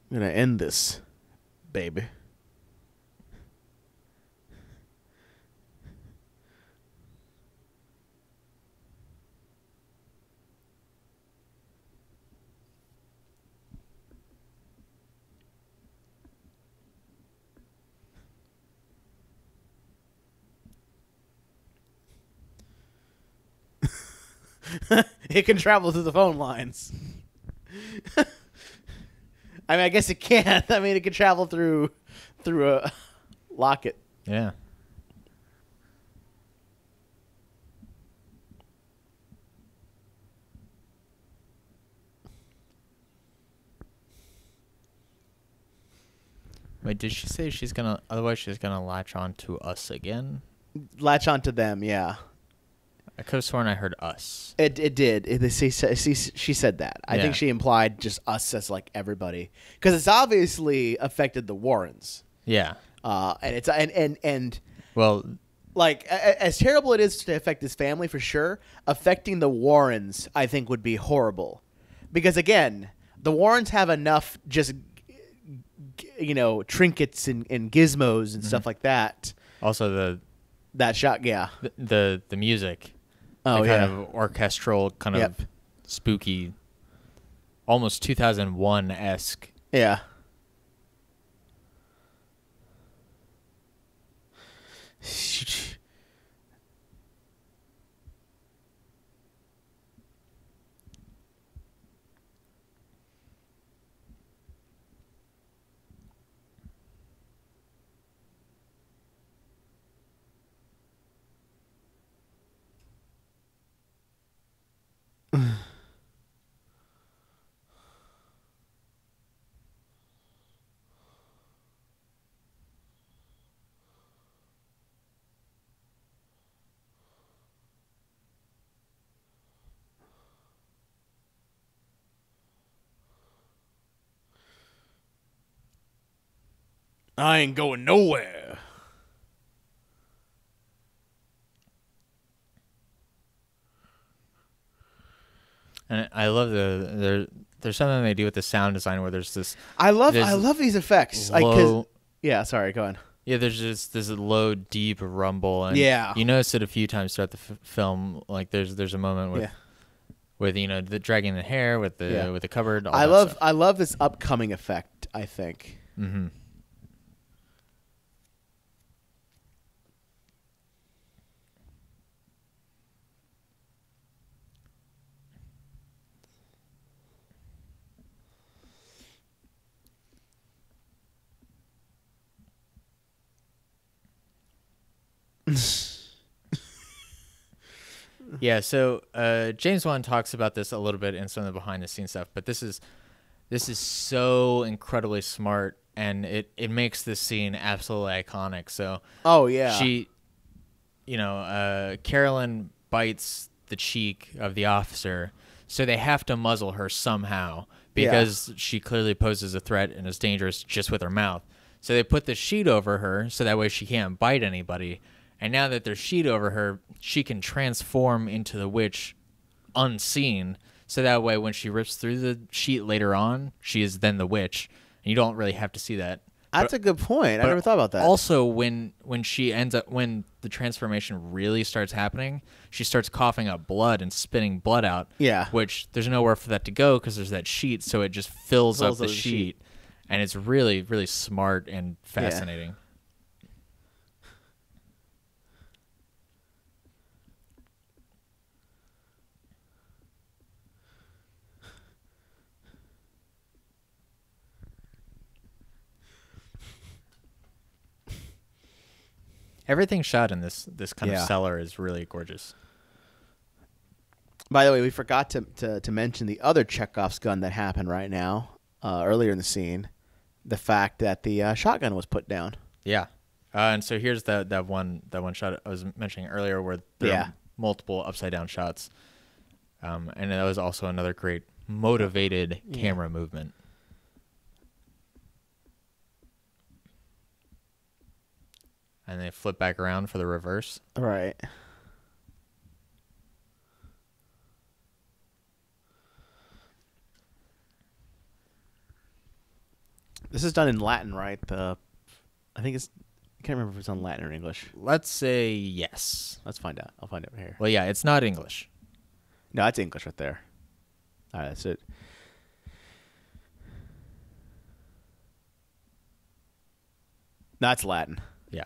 I'm going to end this, baby. It can travel through the phone lines. I mean, I guess it can't. I mean, it can travel through a locket. Yeah. Wait, did she say she's gonna? Otherwise, she's gonna latch on to us again. Latch on to them, yeah. I could have sworn I heard us. It did. She said that. I think she implied just us as like everybody, because it's obviously affected the Warrens. Yeah. And it's and well, like as terrible it is to affect his family for sure, affecting the Warrens I think would be horrible, because again, the Warrens have enough just trinkets and gizmos and stuff like that. Also that shot, yeah. The music. Oh, kind of orchestral, kind of spooky, almost 2001-esque. Yeah. I ain't going nowhere. And I love there's something they do with the sound design where there's this. I love these effects. Low, sorry, go on. Yeah, there's just this low, deep rumble, and you notice it a few times throughout the film. Like there's a moment with the dragging the hair with the cupboard. I love this upcoming effect. I think. Mm-hmm. Yeah, so James Wan talks about this a little bit in some of the behind the scenes stuff, but this is so incredibly smart, and it makes this scene absolutely iconic. So she, Carolyn bites the cheek of the officer, so they have to muzzle her somehow because she clearly poses a threat and is dangerous just with her mouth. So they put the sheet over her so that way she can't bite anybody. And now that there's sheet over her, she can transform into the witch unseen. so that way when she rips through the sheet later on, she is then the witch, and you don't really have to see that. That's a good point. I But never thought about that. Also, when she ends up, when the transformation really starts happening, she starts coughing up blood and spitting blood out. Yeah. Which there's nowhere for that to go because there's that sheet, so it just fills up the sheet, and it's really, really smart and fascinating. Everything shot in this kind of cellar is really gorgeous. By the way, we forgot to mention the other Chekhov's gun that happened right now, earlier in the scene. The fact that the shotgun was put down. Yeah. And so here's that one shot I was mentioning earlier where there are multiple upside down shots. And that was also another great motivated camera movement. And they flip back around for the reverse. Right. This is done in Latin, right? I think it's. I can't remember if it's on Latin or English. Let's say yes. Let's find out. I'll find it right here. Well, yeah, it's not English. No, it's English right there. All right, that's it. No, it's Latin. Yeah.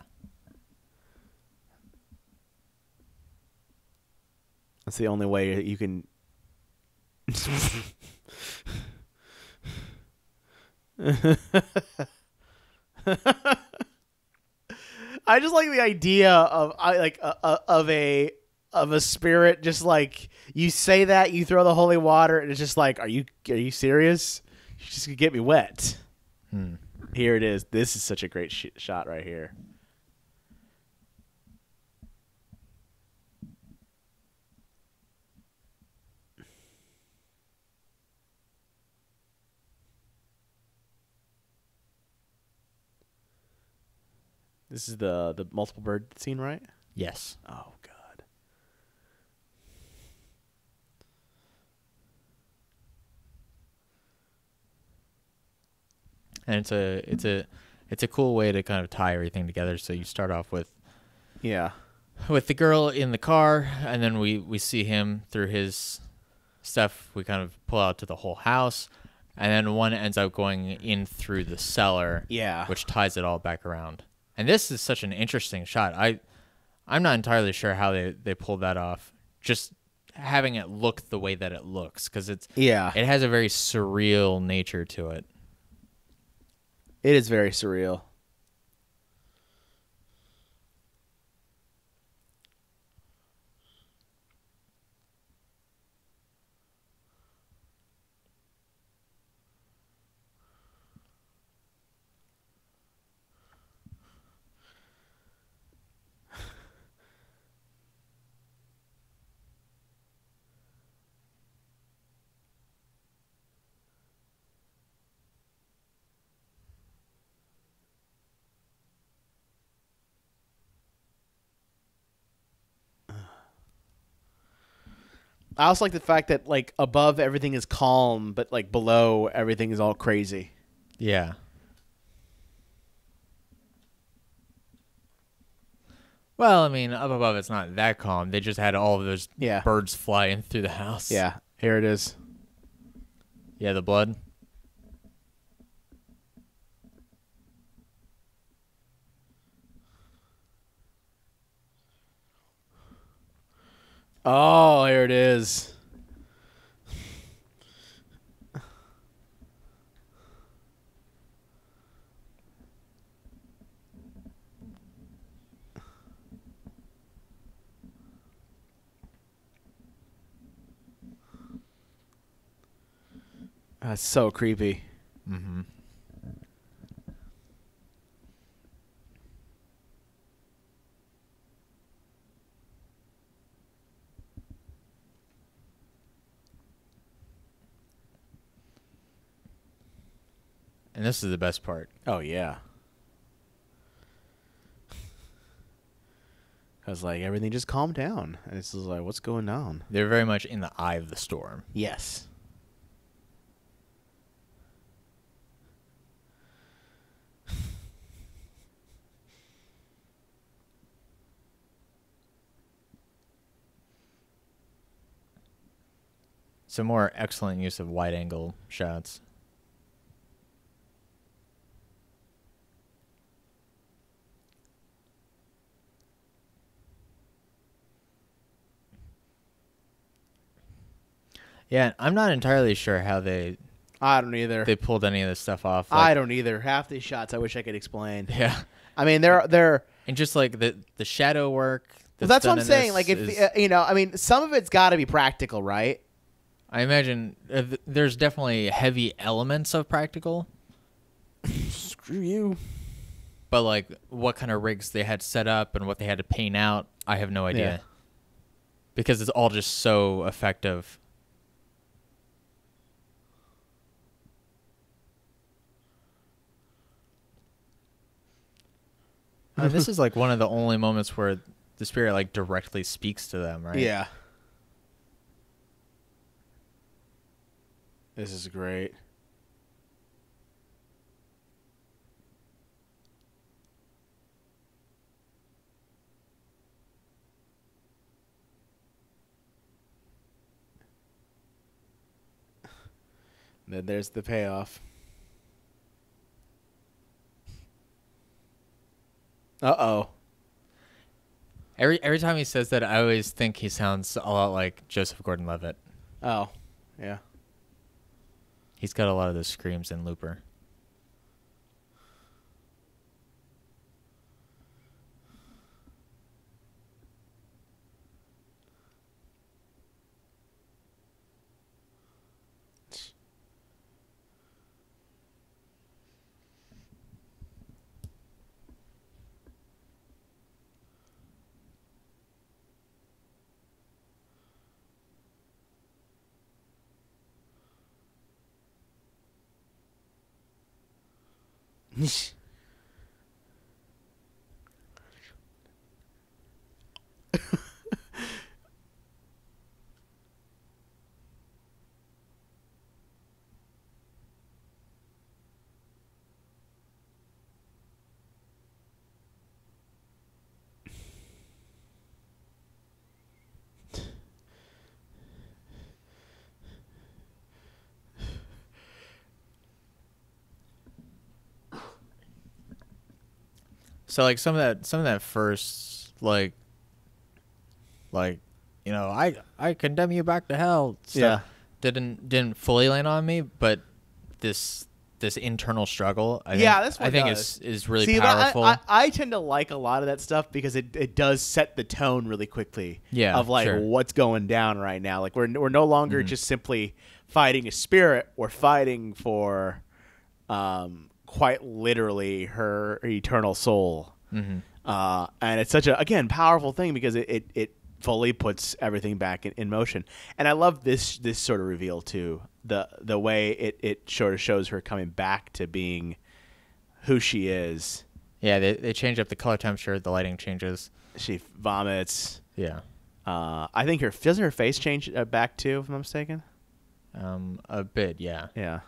That's the only way you can. I just like the idea of a spirit. Just like you say that, you throw the holy water, and it's just like, are you serious? You're just gonna get me wet. Here it is. This is such a great shot right here. This is the multiple bird scene, right? Yes. Oh God. And it's a cool way to kind of tie everything together. So you start off with the girl in the car, and then we see him through his stuff. We kind of pull out to the whole house, and then one ends up going in through the cellar, which ties it all back around. And this is such an interesting shot. I'm not entirely sure how they pulled that off. Just having it look the way that it looks, because it has a very surreal nature to it. It is very surreal. I also like the fact that like above everything is calm, but like below everything is all crazy. Yeah. Well, I mean, up above it's not that calm. They just had all of those birds flying through the house. Yeah, here it is. Yeah, the blood. Oh, here it is. That's so creepy. Mm-hmm. And this is the best part. Oh, yeah. I was like, everything just calmed down. And it's just like, what's going on? They're very much in the eye of the storm. Yes. Some more excellent use of wide-angle shots. Yeah, I'm not entirely sure how they I don't either. they pulled any of this stuff off. I don't either. Half these shots, I wish I could explain. Yeah, I mean, they're and just like the shadow work. That's what I'm done in saying. this Like, if is- you know, I mean, some of it's got to be practical, right? I imagine there's definitely heavy elements of practical, Screw you. but like what kind of rigs they had set up and what they had to paint out, I have no idea. Yeah. Because it's all just so effective. This is like one of the only moments where the spirit like directly speaks to them, right? Yeah. This is great. Then there's the payoff. Uh-oh. Every time he says that, I always think he sounds a lot like Joseph Gordon-Levitt. Oh, yeah. He's got a lot of those screams in Looper. So like some of that first like you know, I condemn you back to hell stuff didn't fully land on me, but this internal struggle I think is really powerful. I tend to like a lot of that stuff because it does set the tone really quickly. Yeah, of like sure. what's going down right now. Like we're no longer just simply fighting a spirit. We're fighting for quite literally her eternal soul. And it's such a, again, powerful thing because it fully puts everything back in motion. And I love this sort of reveal too. The way it sort of shows her coming back to being who she is. Yeah, they change up the color temperature, the lighting changes. She vomits. Yeah. I think doesn't her face change back too, if I'm not mistaken? A bit, yeah. Yeah.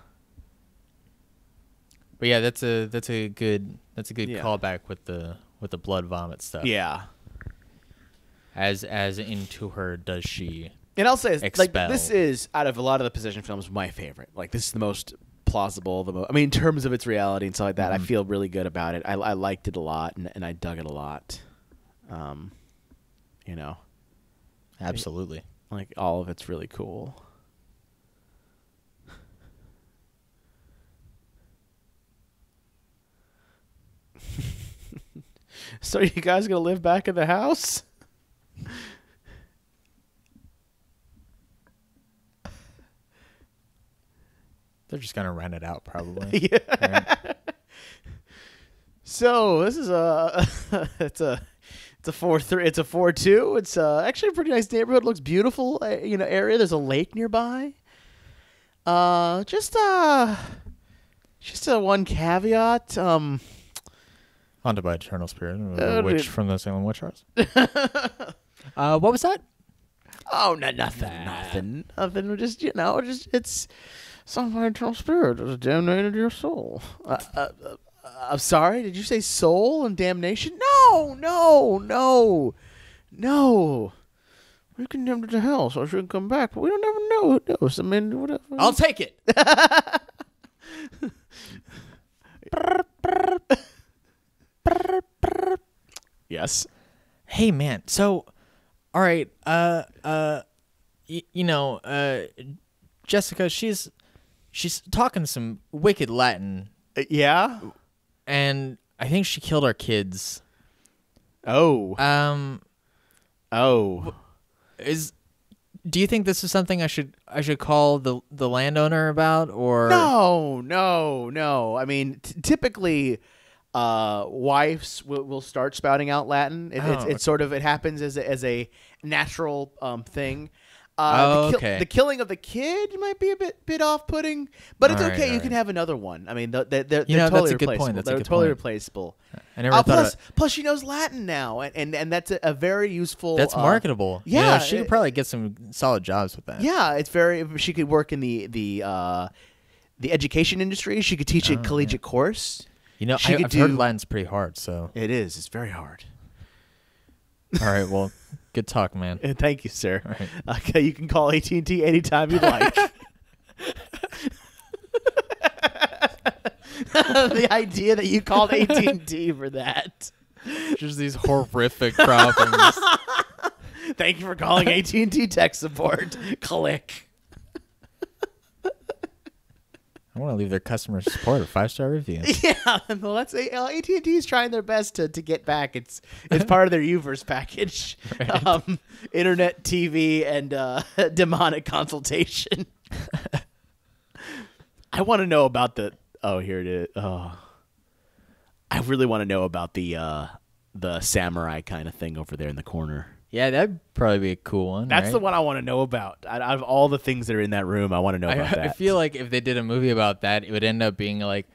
But yeah, that's a good Yeah. callback with the blood vomit stuff. Yeah. As into her does she And I'll say, like, expel. this is, out of a lot of the possession films, my favorite. Like, this is the most plausible. I mean, in terms of its reality and stuff like that, I feel really good about it. I liked it a lot, and I dug it a lot. You know. Absolutely. Like, all of it's really cool. So you guys gonna live back in the house? They're just gonna rent it out, probably. Yeah. Right? So this is it's a 4-3. It's a 4-2. It's actually a pretty nice neighborhood. Looks beautiful. Area. There's a lake nearby. Just one caveat. Oh Haunted by Eternal Spirit, a witch from the Salem Witch Trials. What was that? Oh, nothing. Just it's something by Eternal Spirit. It's damnation to your soul. I'm sorry. Did you say soul and damnation? No. We're condemned to hell, so I shouldn't come back. But we don't ever know who knows. I mean, whatever. I'll take it. Yes. Hey, man. So, all right. Jessica, she's talking some wicked Latin. Yeah. And I think she killed our kids. Oh. Do you think this is something I should call the landowner about, or no? I mean, typically, wives will start spouting out Latin. It's sort of, it happens as a natural thing. Okay. The killing of the kid might be a bit off-putting, but it's okay. You can have another one. I mean, they're totally replaceable. They're totally replaceable. I never thought. Plus, she knows Latin now, and that's a very useful. That's marketable. Yeah, she could probably get some solid jobs with that. Yeah, it's very. She could work in the education industry. She could teach a collegiate course. I've heard Latin's pretty hard, so it is. It's very hard. All right, well, good talk, man. Thank you, sir. All right. Okay, you can call AT&T anytime you'd like. The idea that you called AT&T for that. Just these horrific problems. Thank you for calling AT&T tech support. Click. I want to leave their customer support a 5-star review. Yeah, well, that's AT&T is trying their best to get back. It's part of their Uverse package, right. Internet, TV, and demonic consultation. I want to know about the. Oh, here it is. Oh, I really want to know about the samurai kind of thing over there in the corner. Yeah, that'd probably be a cool one. That's right? the one I want to know about. Out of all the things that are in that room, I want to know about that. I feel like if they did a movie about that, it would end up being like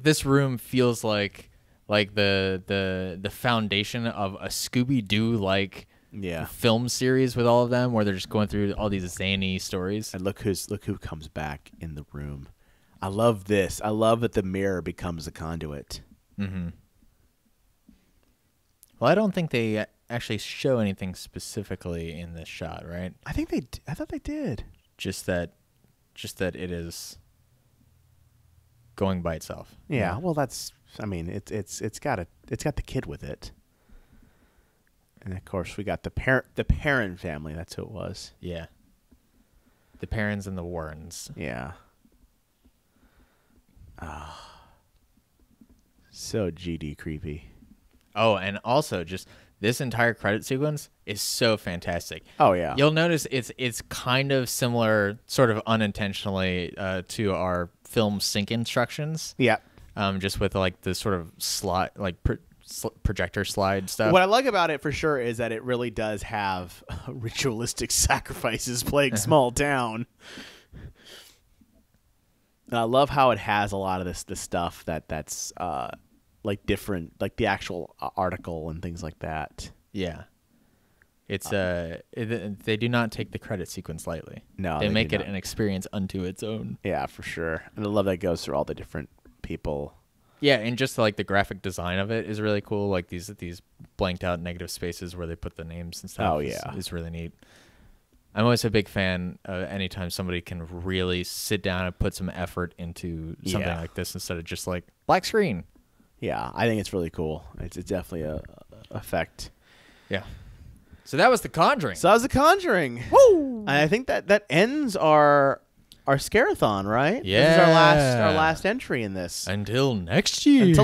this room feels like the foundation of a Scooby-Doo film series with all of them, where they're just going through all these zany stories. And look who comes back in the room. I love this. I love that the mirror becomes a conduit. Mm-hmm. Well, I don't think they actually show anything specifically in this shot, right? I thought they did. Just that it is going by itself. Yeah. Well, that's. I mean, it's got the kid with it, and of course we got the Perrin family. That's who it was. Yeah. The Perrins and the Warrens. Yeah. So GD creepy. Oh, and also just this entire credit sequence is so fantastic. Oh yeah. You'll notice it's kind of similar, sort of unintentionally, to our film sync instructions. Yeah. Just with like the sort of slide, projector slide stuff. What I like about it for sure is that it really does have ritualistic sacrifices playing small town. And I love how it has a lot of this stuff that's like different, like the actual article and things like that. Yeah. It's they do not take the credit sequence lightly. No, they make it an experience unto its own. Yeah, for sure. And I love that it goes through all the different people. Yeah, and just like the graphic design of it is really cool. Like these blanked out negative spaces where they put the names and stuff. Oh yeah, is really neat. I'm always a big fan anytime somebody can really sit down and put some effort into something like this instead of just like black screen. Yeah, I think it's really cool. It's definitely a effect. Yeah. So that was The Conjuring. Woo! And I think that ends our Scare-athon, right? Yeah. This is our last entry in this. Until next year.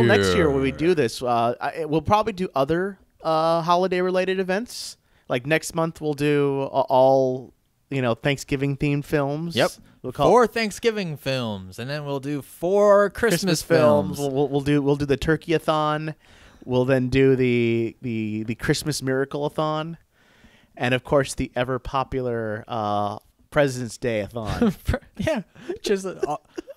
When we do this, we'll probably do other holiday-related events. Like next month, we'll do all Thanksgiving-themed films. Yep. We'll call 4 Thanksgiving films, and then we'll do 4 Christmas films. We'll do the Turkey-a-thon. We'll then do the Christmas Miracle-a-thon, and of course the ever popular President's Day-a-thon. Yeah, just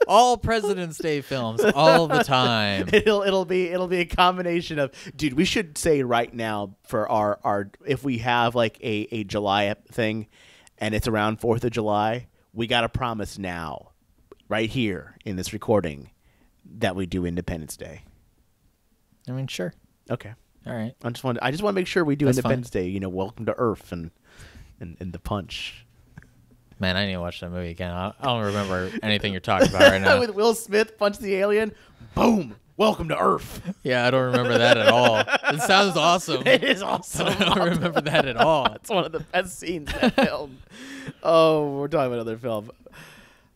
All President's Day films, all the time. It'll be a combination of, dude. We should say right now for our if we have like a July thing, and it's around 4th of July, we gotta promise now, right here in this recording, that we do Independence Day. I mean, sure. Okay. All right. I just want to make sure we do That's Independence Day. You know, Welcome to Earth and the punch. Man, I need to watch that movie again. I don't remember anything you're talking about right now. With Will Smith punch the alien, boom. Welcome to Earth. Yeah, I don't remember that at all. It sounds awesome. It is awesome. I don't remember that at all. It's one of the best scenes in that film. Oh, we're talking about another film.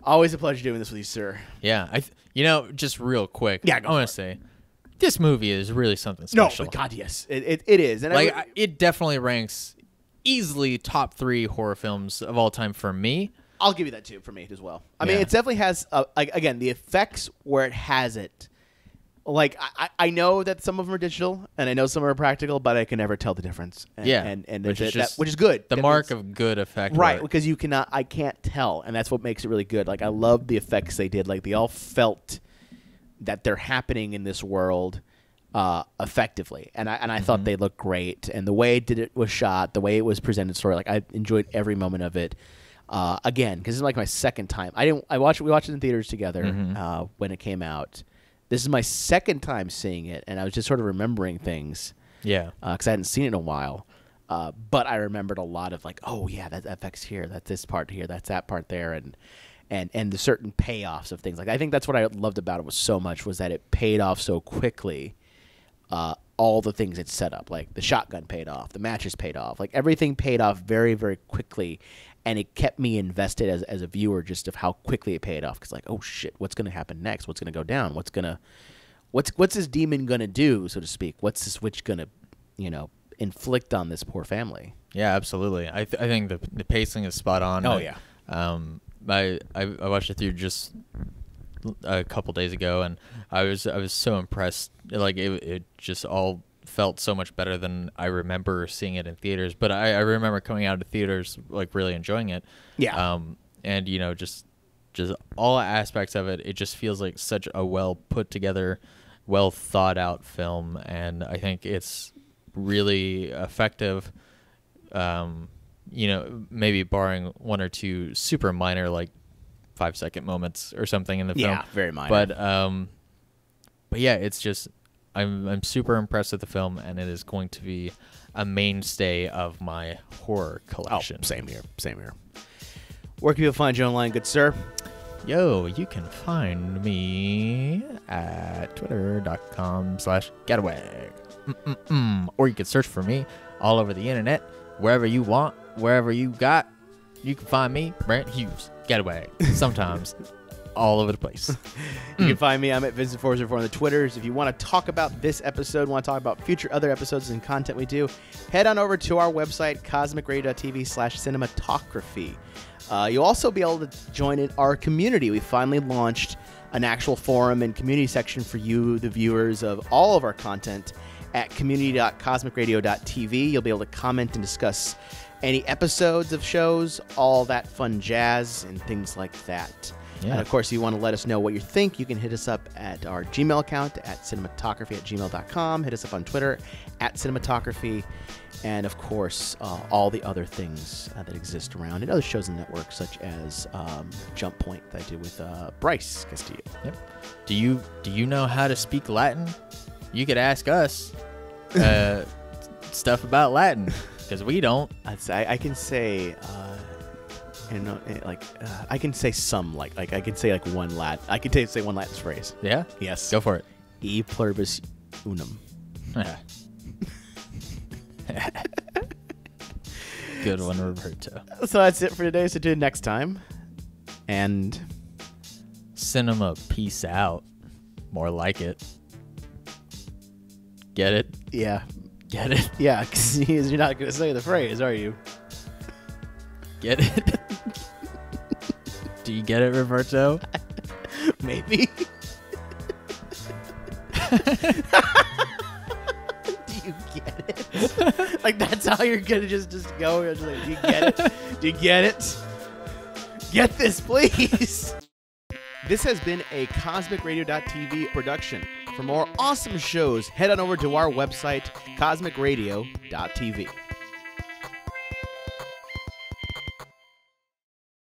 Always a pleasure doing this with you, sir. Yeah, just real quick. Yeah, I want to say, this movie is really something special. No, God, yes, it is, and it definitely ranks easily top 3 horror films of all time for me. I'll give you that too for me as well. I mean, it definitely has again the effects where it has it. Like I know that some of them are digital and I know some are practical, but I can never tell the difference. And which is good. The mark of good effect, right? Because I can't tell, and that's what makes it really good. Like I love the effects they did. Like they all felt that they're happening in this world effectively, and I thought they looked great, and the way it was shot, the way it was presented, story, like I enjoyed every moment of it. Again, because it's like my second time. We watched it in theaters together when it came out. This is my second time seeing it, and I was just sort of remembering things. Yeah, because I hadn't seen it in a while. But I remembered a lot of like, oh yeah, that affects here, that's this part here, that's that part there, and the certain payoffs of things. Like I think that's what I loved about it was that it paid off so quickly. All the things it set up, like the shotgun paid off, the matches paid off, like everything paid off very, very quickly, and it kept me invested as a viewer just of how quickly it paid off. Because like, oh shit, what's going to happen next? What's going to go down? What's this demon going to do, so to speak? What's this witch going to, inflict on this poor family? Yeah, absolutely. I think the pacing is spot on. Oh yeah. I watched it through just a couple days ago, and I was so impressed. Like it just all felt so much better than I remember seeing it in theaters. But I remember coming out of theaters like really enjoying it. Yeah. And just all aspects of it, it just feels like such a well put together, well thought out film, and I think it's really effective. Maybe barring one or two super minor like 5-second moments or something in the film. Yeah, very minor. But yeah, it's just I'm super impressed with the film, and it is going to be a mainstay of my horror collection. Oh, same here. Where can people find you online, good sir? Yo, you can find me at twitter.com/getaway. Or you can search for me all over the internet, wherever you want, wherever you got. You can find me, Brent Hughes, Getaway. Sometimes all over the place. You can find me. I'm at Vincent404 on the Twitters. If you want to talk about this episode, want to talk about future other episodes and content we do, head on over to our website, CosmicRadio.TV/Cinematalkraphy. You'll also be able to join in our community. We finally launched an actual forum and community section for you, the viewers of all of our content, at community.CosmicRadio.TV. You'll be able to comment and discuss any episodes of shows, all that fun jazz and things like that. Yeah. And of course, if you want to let us know what you think, you can hit us up at our Gmail account at cinematography@gmail.com. Hit us up on Twitter at cinematography. And of course, all the other things that exist around and other shows and networks, such as Jump Point that I do with Bryce Castillo. Yep. Do you know how to speak Latin? You could ask us stuff about Latin, because we don't. I can say, I can say some like I can say like one Latin. I can say one Latin phrase. Yeah. Yes. Go for it. E pluribus unum. Good one, Roberto. So that's it for today. So tune in next time. And cinema, peace out. More like it. Get it? Yeah. Get it? Yeah, because you're not going to say the phrase, are you? Get it? Do you get it, Roberto? Maybe. Do you get it? Like, that's how you're going to just go? You're just like, do you get it? Do you get it? Get this, please. This has been a CosmicRadio.TV production. For more awesome shows, head on over to our website, CosmicRadio.TV.